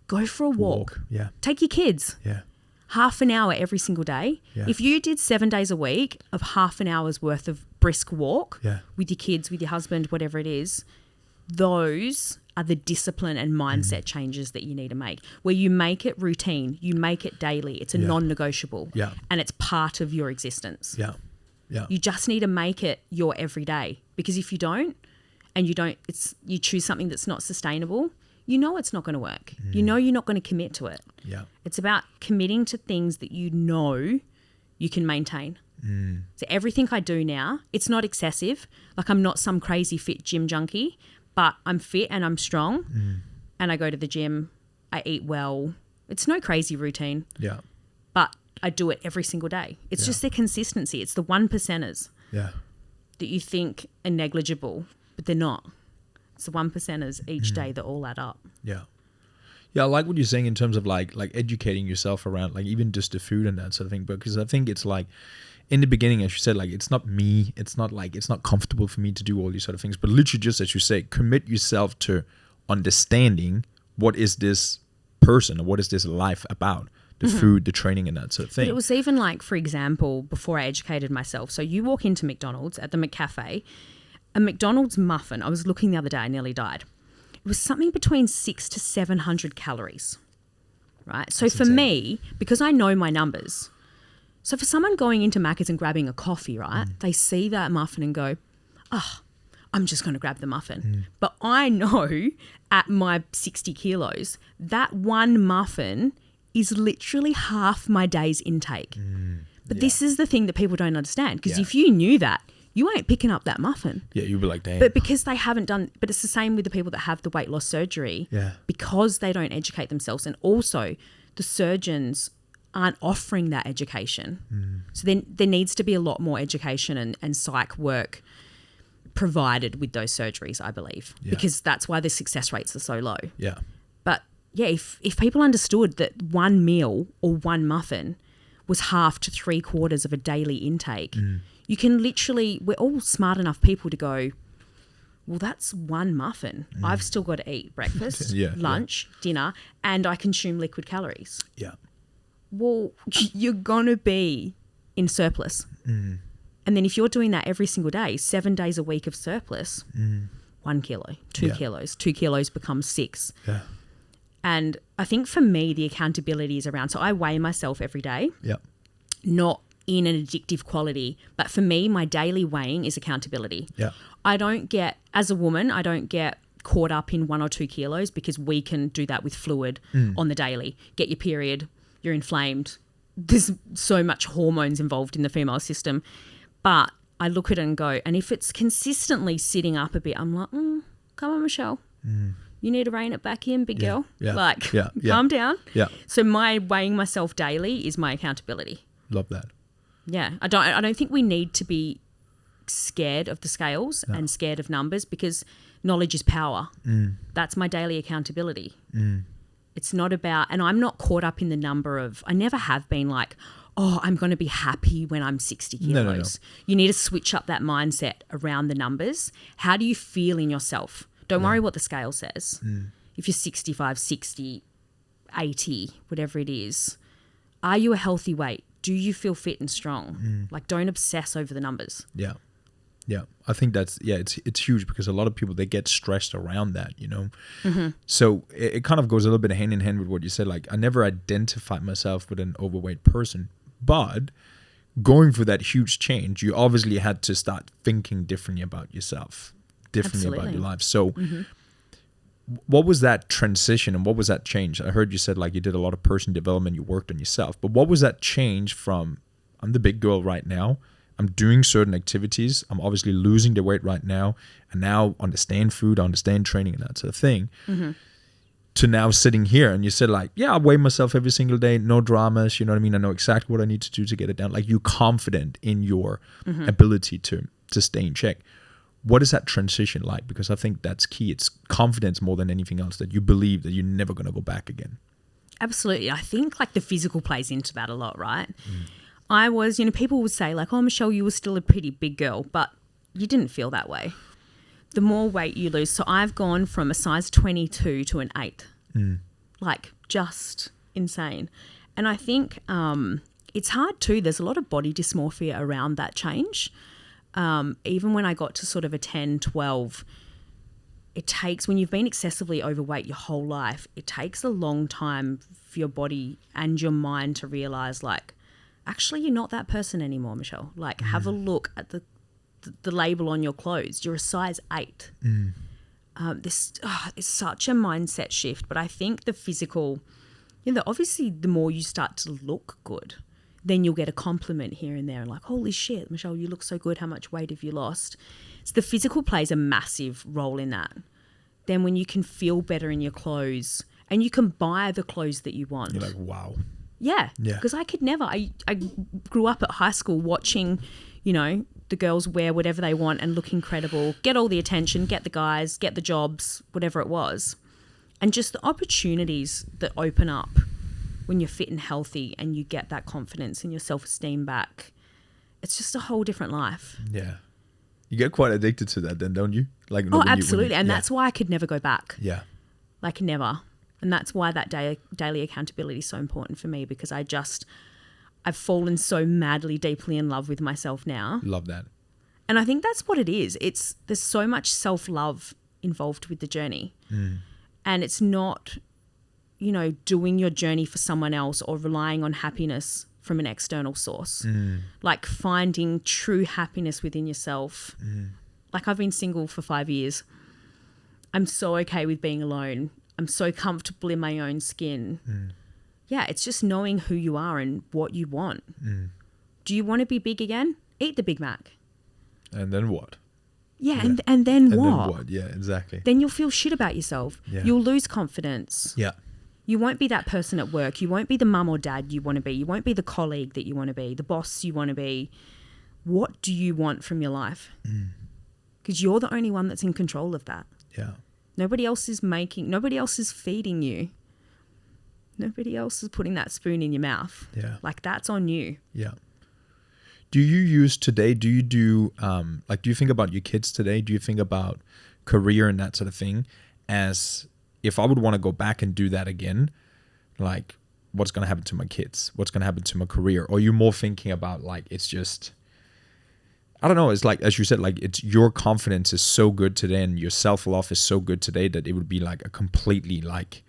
go for a walk. Yeah. Take your kids. Yeah. Half an hour every single day. Yeah. If you did 7 days a week of half an hour's worth of brisk walk with your kids, with your husband, whatever it is, those are the discipline and mindset changes that you need to make, where you make it routine, you make it daily. It's a non-negotiable, and it's part of your existence. Yeah. Yeah. You just need to make it your everyday, because if you don't, and you choose something that's not sustainable, you know it's not going to work. You know you're not going to commit to it. Yeah. It's about committing to things that you know you can maintain. So everything I do now, it's not excessive. Like, I'm not some crazy fit gym junkie, but I'm fit and I'm strong, and I go to the gym, I eat well. It's no crazy routine, Yeah. but I do it every single day. It's just the consistency. It's the 1%ers Yeah. that you think are negligible, but they're not. It's the 1%ers each day that all add up. Yeah. Yeah, I like what you're saying in terms of like educating yourself around like even just the food and that sort of thing. Because I think it's like in the beginning, as you said, like it's not me. It's not like it's not comfortable for me to do all these sort of things. But literally, just as you say, commit yourself to understanding what is this person or what is this life about. The food, the training, and that sort of thing. But it was even like, for example, before I educated myself. So you walk into McDonald's at the McCafe, a McDonald's muffin, I was looking the other day, I nearly died. It was something between 600 to 700 calories, right? So for me, because I know my numbers, so for someone going into Macca's and grabbing a coffee, right, they see that muffin and go, I'm just going to grab the muffin. But I know at my 60 kilos, that one muffin is literally half my day's intake. But this is the thing that people don't understand, because if you knew that, you ain't picking up that muffin. Yeah, you'd be like, damn. But because they haven't done, but it's the same with the people that have the weight loss surgery. Yeah. Because they don't educate themselves, and also the surgeons aren't offering that education. So then there needs to be a lot more education and psych work provided with those surgeries, I believe, because that's why the success rates are so low. Yeah. But yeah, if people understood that one meal or one muffin was half to 3/4 of a daily intake, you can literally, we're all smart enough people to go, well, that's one muffin. I've still got to eat breakfast, lunch, dinner, and I consume liquid calories. Yeah. Well, you're going to be in surplus. And then if you're doing that every single day, 7 days a week of surplus, 1 kilo, 2 kilos, 2 kilos becomes 6. Yeah. And I think for me, the accountability is around. So I weigh myself every day, Yeah. not in an addictive quality. But for me, my daily weighing is accountability. Yeah. I don't get, as a woman, I don't get caught up in 1 or 2 kilos, because we can do that with fluid on the daily. Get your period, you're inflamed. There's so much hormones involved in the female system. But I look at it and go, and if it's consistently sitting up a bit, I'm like, come on, Michelle. You need to rein it back in, big girl. Yeah. Calm down. Yeah. So my weighing myself daily is my accountability. Love that. Yeah, I don't think we need to be scared of the scales and scared of numbers, because knowledge is power. That's my daily accountability. It's not about, and I'm not caught up in the number of, I never have been like, oh, I'm going to be happy when I'm 60 kilos. No. You need to switch up that mindset around the numbers. How do you feel in yourself? Don't worry what the scale says. If you're 65, 60, 80, whatever it is, are you a healthy weight? Do you feel fit and strong? Like, don't obsess over the numbers. Yeah. Yeah. I think that's, it's huge, because a lot of people, they get stressed around that, you know? So it kind of goes a little bit hand in hand with what you said. Like, I never identified myself with an overweight person, but going through that huge change, you obviously had to start thinking differently about yourself, differently about your life. So what was that transition and what was that change? I heard you said like you did a lot of personal development, you worked on yourself, but what was that change from, I'm the big girl right now, I'm doing certain activities, I'm obviously losing the weight right now, and now understand food, understand training and that sort of thing, to now sitting here and you said like, yeah, I weigh myself every single day, no dramas, you know what I mean? I know exactly what I need to do to get it down. Like, you're confident in your ability to stay in check. What is that transition like? Because I think that's key. It's confidence more than anything else, that you believe that you're never going to go back again. Absolutely. I think like the physical plays into that a lot, right? I was, people would say like, oh, Michelle, you were still a pretty big girl, but you didn't feel that way. The more weight you lose. So I've gone from a size 22 to an 8. Like, just insane. And I think it's hard too. There's a lot of body dysmorphia around that change. Even when I got to sort of a 10, 12, it takes, when you've been excessively overweight your whole life, it takes a long time for your body and your mind to realize like, actually, you're not that person anymore, Michelle. Like, have a look at the label on your clothes. You're a size 8. This is such a mindset shift. But I think the physical, obviously the more you start to look good, then you'll get a compliment here and there, like, holy shit, Michelle, you look so good. How much weight have you lost? So the physical plays a massive role in that. Then when you can feel better in your clothes and you can buy the clothes that you want. You're like, wow. Yeah. Because I could never. I grew up at high school watching, the girls wear whatever they want and look incredible, get all the attention, get the guys, get the jobs, whatever it was. And just the opportunities that open up when you're fit and healthy and you get that confidence and your self-esteem back, it's just a whole different life. Yeah. You get quite addicted to that then, don't you? Like, absolutely. And that's why I could never go back. Yeah. Like, never. And that's why that daily accountability is so important for me, because I've fallen so madly, deeply in love with myself now. Love that. And I think that's what it is. There's so much self-love involved with the journey. And it's not, doing your journey for someone else or relying on happiness from an external source. Like, finding true happiness within yourself. Like, I've been single for 5 years. I'm so okay with being alone. I'm so comfortable in my own skin. Yeah, it's just knowing who you are and what you want. Do you want to be big again? Eat the Big Mac. And then what? Yeah. And then what? And then what? Yeah, exactly. Then you'll feel shit about yourself. Yeah. You'll lose confidence. Yeah. You won't be that person at work. You won't be the mum or dad you want to be. You won't be the colleague that you want to be, the boss you want to be. What do you want from your life? Because you're the only one that's in control of that. Yeah. Nobody else is feeding you. Nobody else is putting that spoon in your mouth. Yeah. Like, that's on you. Yeah. Do you do you think about your kids today? Do you think about career and that sort of thing as, if I would want to go back and do that again, like, what's going to happen to my kids? What's going to happen to my career? Or are you more thinking about like, it's just, I don't know. It's like, as you said, like, it's your confidence is so good today and your self-love is so good today that it would be like a completely like,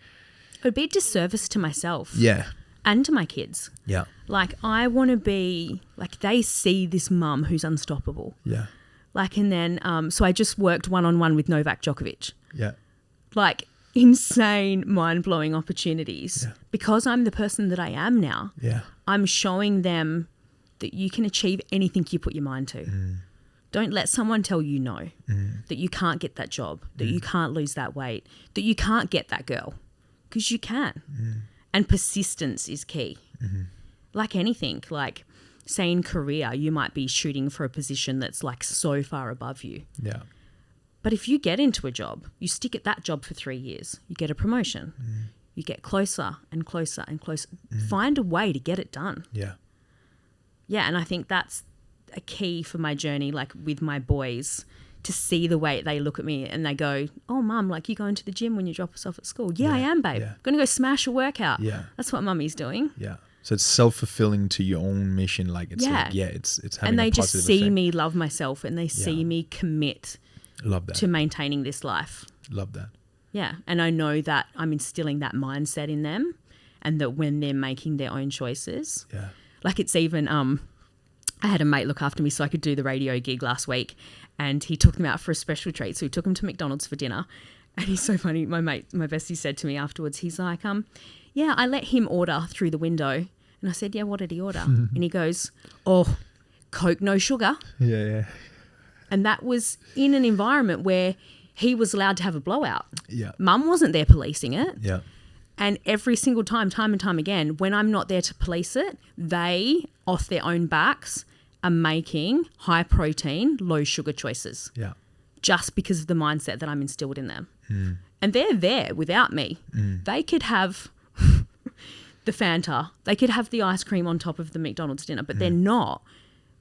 it would be a disservice to myself. Yeah. And to my kids. Yeah. Like, I want to be, like, they see this mum who's unstoppable. Yeah. Like, and then, so I just worked one-on-one with Novak Djokovic. Yeah. Like, insane, mind-blowing opportunities. Yeah. Because I'm the person that I am now. Yeah. I'm showing them that you can achieve anything you put your mind to. Don't let someone tell you no, that you can't get that job, that you can't lose that weight, that you can't get that girl, because you can. And persistence is key. Like anything, like say in career, you might be shooting for a position that's like so far above you. Yeah. But if you get into a job, you stick at that job for 3 years, you get a promotion, you get closer and closer and closer. Find a way to get it done. Yeah. Yeah, and I think that's a key for my journey, like with my boys, to see the way they look at me and they go, oh, Mum, like you going to the gym when you drop us off at school? Yeah, I am, babe. Yeah. Going to go smash a workout. Yeah. That's what Mummy's doing. Yeah. So it's self-fulfilling to your own mission. Like it's Yeah. like, yeah, it's having And they a just positive see effect. me love myself and they see me commit Love that. to maintaining this life. Love that. Yeah. And I know that I'm instilling that mindset in them and that when they're making their own choices, Yeah. like it's even, I had a mate look after me so I could do the radio gig last week and he took them out for a special treat. So he took them to McDonald's for dinner and he's so funny. My bestie said to me afterwards, he's like, yeah, I let him order through the window. And I said, yeah, what did he order? And he goes, oh, Coke, no sugar. Yeah. Yeah. And that was in an environment where he was allowed to have a blowout. Yeah. Mum wasn't there policing it. Yeah. And every single time and time again, when I'm not there to police it, they, off their own backs, are making high protein, low sugar choices Yeah. just because of the mindset that I'm instilled in them. And they're there without me. They could have the Fanta, they could have the ice cream on top of the McDonald's dinner, but they're not.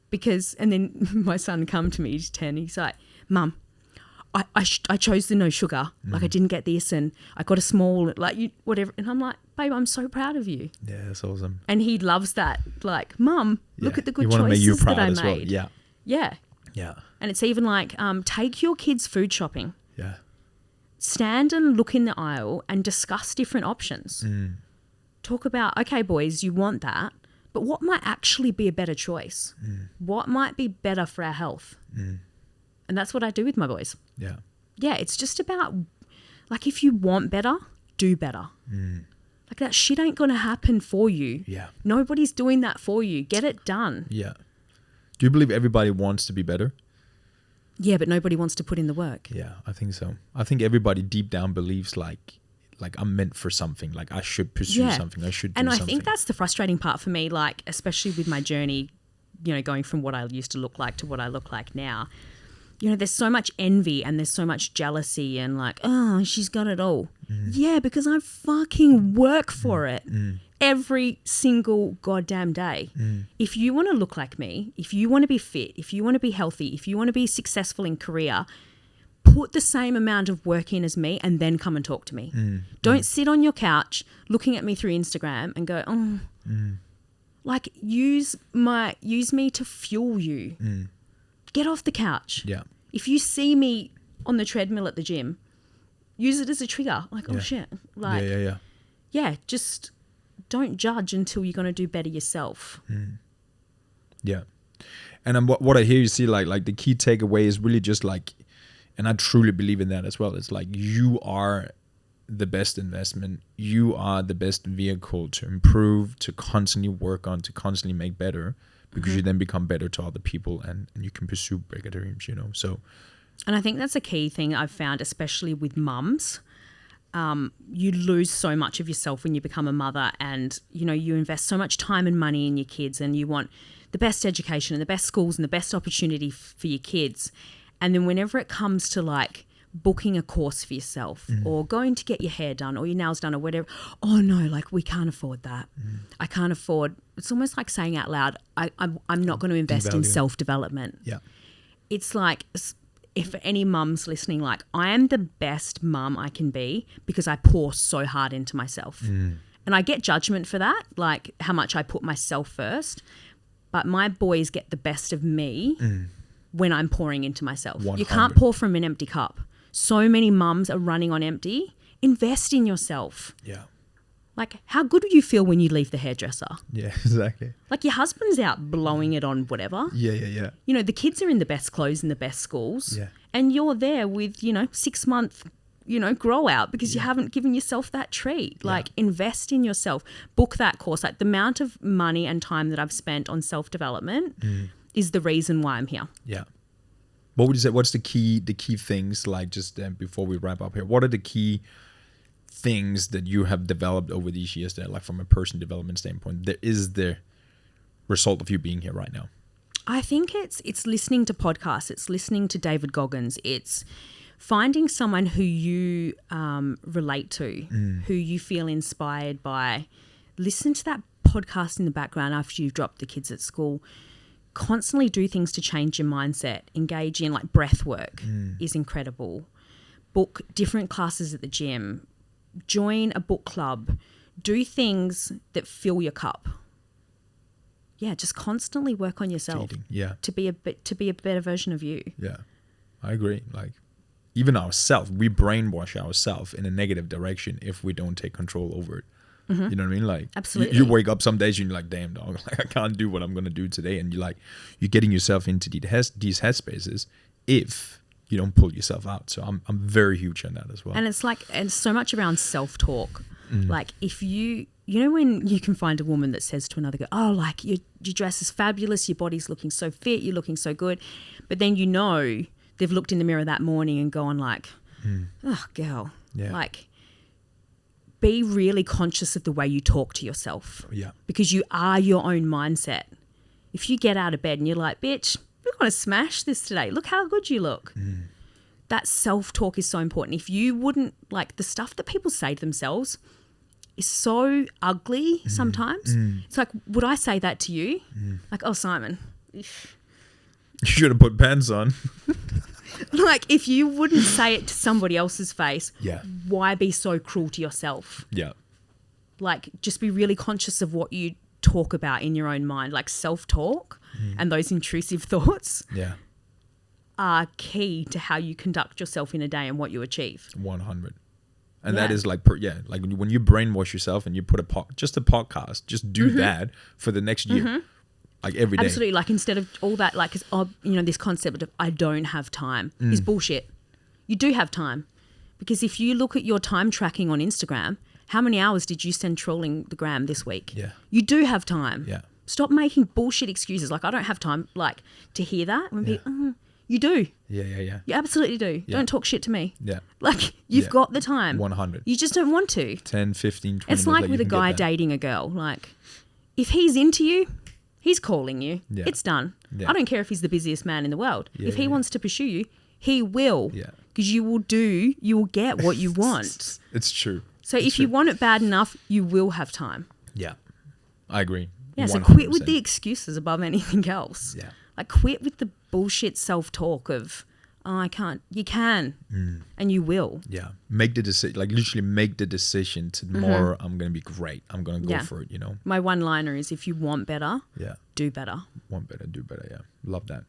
Because, and then my son come to me, he's 10, he's like, Mum, I chose the no sugar. Like I didn't get this and I got a small, like you, whatever. And I'm like, babe, I'm so proud of you. Yeah. That's awesome. And he loves that. Like, Mum, look Yeah. at the good You wanna make you choices proud that I as well. made. Yeah. Yeah. Yeah. And it's even like, take your kids food shopping. Yeah. Stand and look in the aisle and discuss different options. Talk about, okay, boys, you want that, but what might actually be a better choice? What might be better for our health? And that's what I do with my boys. Yeah. Yeah, it's just about, like, if you want better, do better. Like, that shit ain't going to happen for you. Yeah. Nobody's doing that for you. Get it done. Yeah. Do you believe everybody wants to be better? Yeah, but nobody wants to put in the work. Yeah, I think so. I think everybody deep down believes like I'm meant for something. Like I should pursue something. I should do and I something. think that's the frustrating part for me, like, especially with my journey, you know, going from what I used to look like to what I look like now. You know, there's so much envy and there's so much jealousy and like, oh, she's got it all. Yeah, because I fucking work for it every single goddamn day. If you want to look like me, if you want to be fit, if you want to be healthy, if you want to be successful in career, put the same amount of work in as me and then come and talk to me. Don't sit on your couch looking at me through Instagram and go, oh, like use me to fuel you. Get off the couch. Yeah. If you see me on the treadmill at the gym, use it as a trigger. Like, oh shit. Like, yeah, just don't judge until you're going to do better yourself. Yeah. And what I hear you see, like the key takeaway is really just like, and I truly believe in that as well. It's like you are the best investment. You are the best vehicle to improve, to constantly work on, to constantly make better, because you then become better to other people and you can pursue bigger dreams, you know. So, and I think that's a key thing I've found, especially with mums. You lose so much of yourself when you become a mother, and you know, you invest so much time and money in your kids and you want the best education and the best schools and the best opportunity for your kids. And then whenever it comes to like booking a course for yourself or going to get your hair done or your nails done or whatever, oh no, like we can't afford that. I can't afford. It's almost like saying out loud, I'm not going to invest in self-development. Yeah. It's like, if any mums listening, like, I am the best mum I can be because I pour so hard into myself. And I get judgment for that, like how much I put myself first. But my boys get the best of me when I'm pouring into myself. 100. You can't pour from an empty cup. So many mums are running on empty. Invest in yourself. Yeah. Like, how good do you feel when you leave the hairdresser? Yeah, exactly. Like, your husband's out blowing it on whatever. Yeah. You know, the kids are in the best clothes in the best schools. Yeah. And you're there with, 6 month, grow out because you haven't given yourself that treat. Like, invest in yourself. Book that course. Like, the amount of money and time that I've spent on self-development is the reason why I'm here. Yeah. What would you say? What's the key things, like, just before we wrap up here? What are the key things that you have developed over these years that, like, from a person development standpoint, there is the result of you being here right now? I think it's listening to podcasts. It's listening to David Goggins. It's finding someone who you relate to, who you feel inspired by. Listen to that podcast in the background after you've dropped the kids at school. Constantly do things to change your mindset. Engage in like breath work is incredible. Book different classes at the gym. Join a book club. Do things that fill your cup. Yeah, just constantly work on yourself. Cheating. Yeah. To be a better version of you. Yeah, I agree. Like, even ourselves, we brainwash ourselves in a negative direction if we don't take control over it. You know what I mean? Like, Absolutely. You wake up some days and you're like, damn, dog, like, I can't do what I'm going to do today. And you're getting yourself into these headspaces if you don't pull yourself out. So I'm very huge on that as well. And it's so much around self-talk. Like, if you know when you can find a woman that says to another girl, oh, like, your dress is fabulous, your body's looking so fit, you're looking so good. But then they've looked in the mirror that morning and gone like, oh, girl. Yeah. Like, be really conscious of the way you talk to yourself. Yeah. Because you are your own mindset. If you get out of bed and you're like, bitch, we're going to smash this today. Look how good you look. That self-talk is so important. If you wouldn't, like, the stuff that people say to themselves is so ugly sometimes. It's like, would I say that to you? Like, oh, Simon. You should have put pants on. Like, if you wouldn't say it to somebody else's face, Yeah. why be so cruel to yourself? Yeah. Like, just be really conscious of what you talk about in your own mind. Like, self-talk and those intrusive thoughts Yeah. are key to how you conduct yourself in a day and what you achieve. 100. And Yeah. that is like, like when you brainwash yourself and you put just a podcast, just do that for the next year. Like every day. Absolutely. Like, instead of all that, like, this concept of I don't have time is bullshit. You do have time. Because if you look at your time tracking on Instagram, how many hours did you spend trolling the gram this week? Yeah. You do have time. Yeah. Stop making bullshit excuses. Like, I don't have time, like, to hear that. When people, you do. Yeah. You absolutely do. Yeah. Don't talk shit to me. Yeah. Like, you've Yeah. got the time. 100. You just don't want to. 10, 15, 20 It's minutes, like you with a can get guy that. dating a girl. Like, if he's into you, he's calling you. Yeah. It's done. Yeah. I don't care if he's the busiest man in the world. Yeah, if he yeah. wants to pursue you, he will. Yeah. Because you will get what you want. It's true. So It's if you true. want it bad enough, you will have time. Yeah. I agree. Yeah, so quit with 100%. the excuses above anything else. Yeah. Like, quit with the bullshit self-talk of, oh, I can't. You can. And you will. Yeah. Make the decision, like literally make the decision tomorrow. I'm going to be great. I'm going to go Yeah. for it, you know? My one-liner is, if you want better, Yeah. do better. Want better, do better. Yeah. Love that.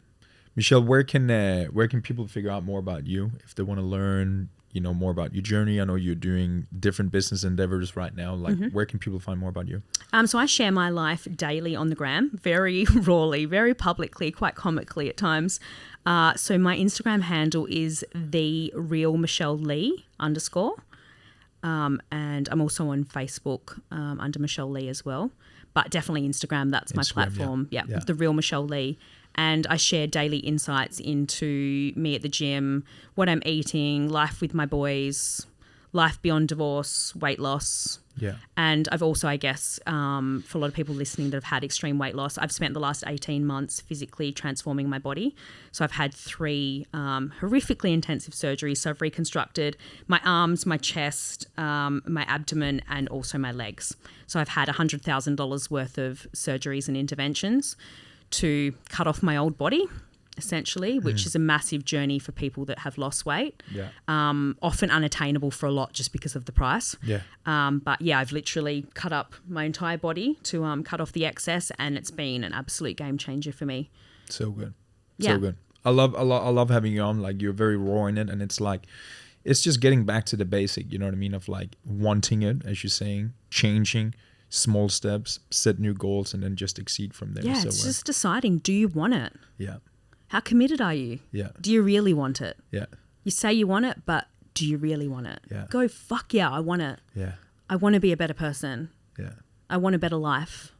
Michelle, where can people figure out more about you if they want to learn, more about your journey? I know you're doing different business endeavors right now. Like, where can people find more about you? So I share my life daily on the gram, very rawly, very publicly, quite comically at times. So my Instagram handle is @therealmichellelee_. And I'm also on Facebook under Michelle Lee as well. But definitely Instagram, that's my Instagram, platform. yeah. Yeah, Yeah. The Real Michelle Lee. And I share daily insights into me at the gym, what I'm eating, life with my boys, life beyond divorce, weight loss. Yeah. And I've also, I guess, for a lot of people listening that have had extreme weight loss, I've spent the last 18 months physically transforming my body. So I've had 3 horrifically intensive surgeries. So I've reconstructed my arms, my chest, my abdomen, and also my legs. So I've had $100,000 worth of surgeries and interventions to cut off my old body, essentially, which is a massive journey for people that have lost weight. Yeah. Often unattainable for a lot just because of the price. Yeah. But yeah, I've literally cut up my entire body to cut off the excess, and it's been an absolute game changer for me. So good. Yeah. So good. I love having you on. Like, you're very raw in it, and it's like, it's just getting back to the basic, you know what I mean? Of like wanting it, as you're saying, changing, small steps, set new goals, and then just exceed from there. Yeah, So, it's just deciding, do you want it? yeah. How committed are you? Yeah. Do you really want it? Yeah. You say you want it, but do you really want it? Yeah. Go, fuck yeah, I want it. Yeah. I want to be a better person. Yeah. I want a better life.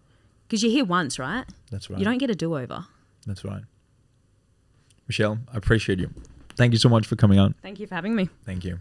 Because you're here once, right? That's right. You don't get a do-over. That's right. Michelle, I appreciate you. Thank you so much for coming on. Thank you for having me. Thank you.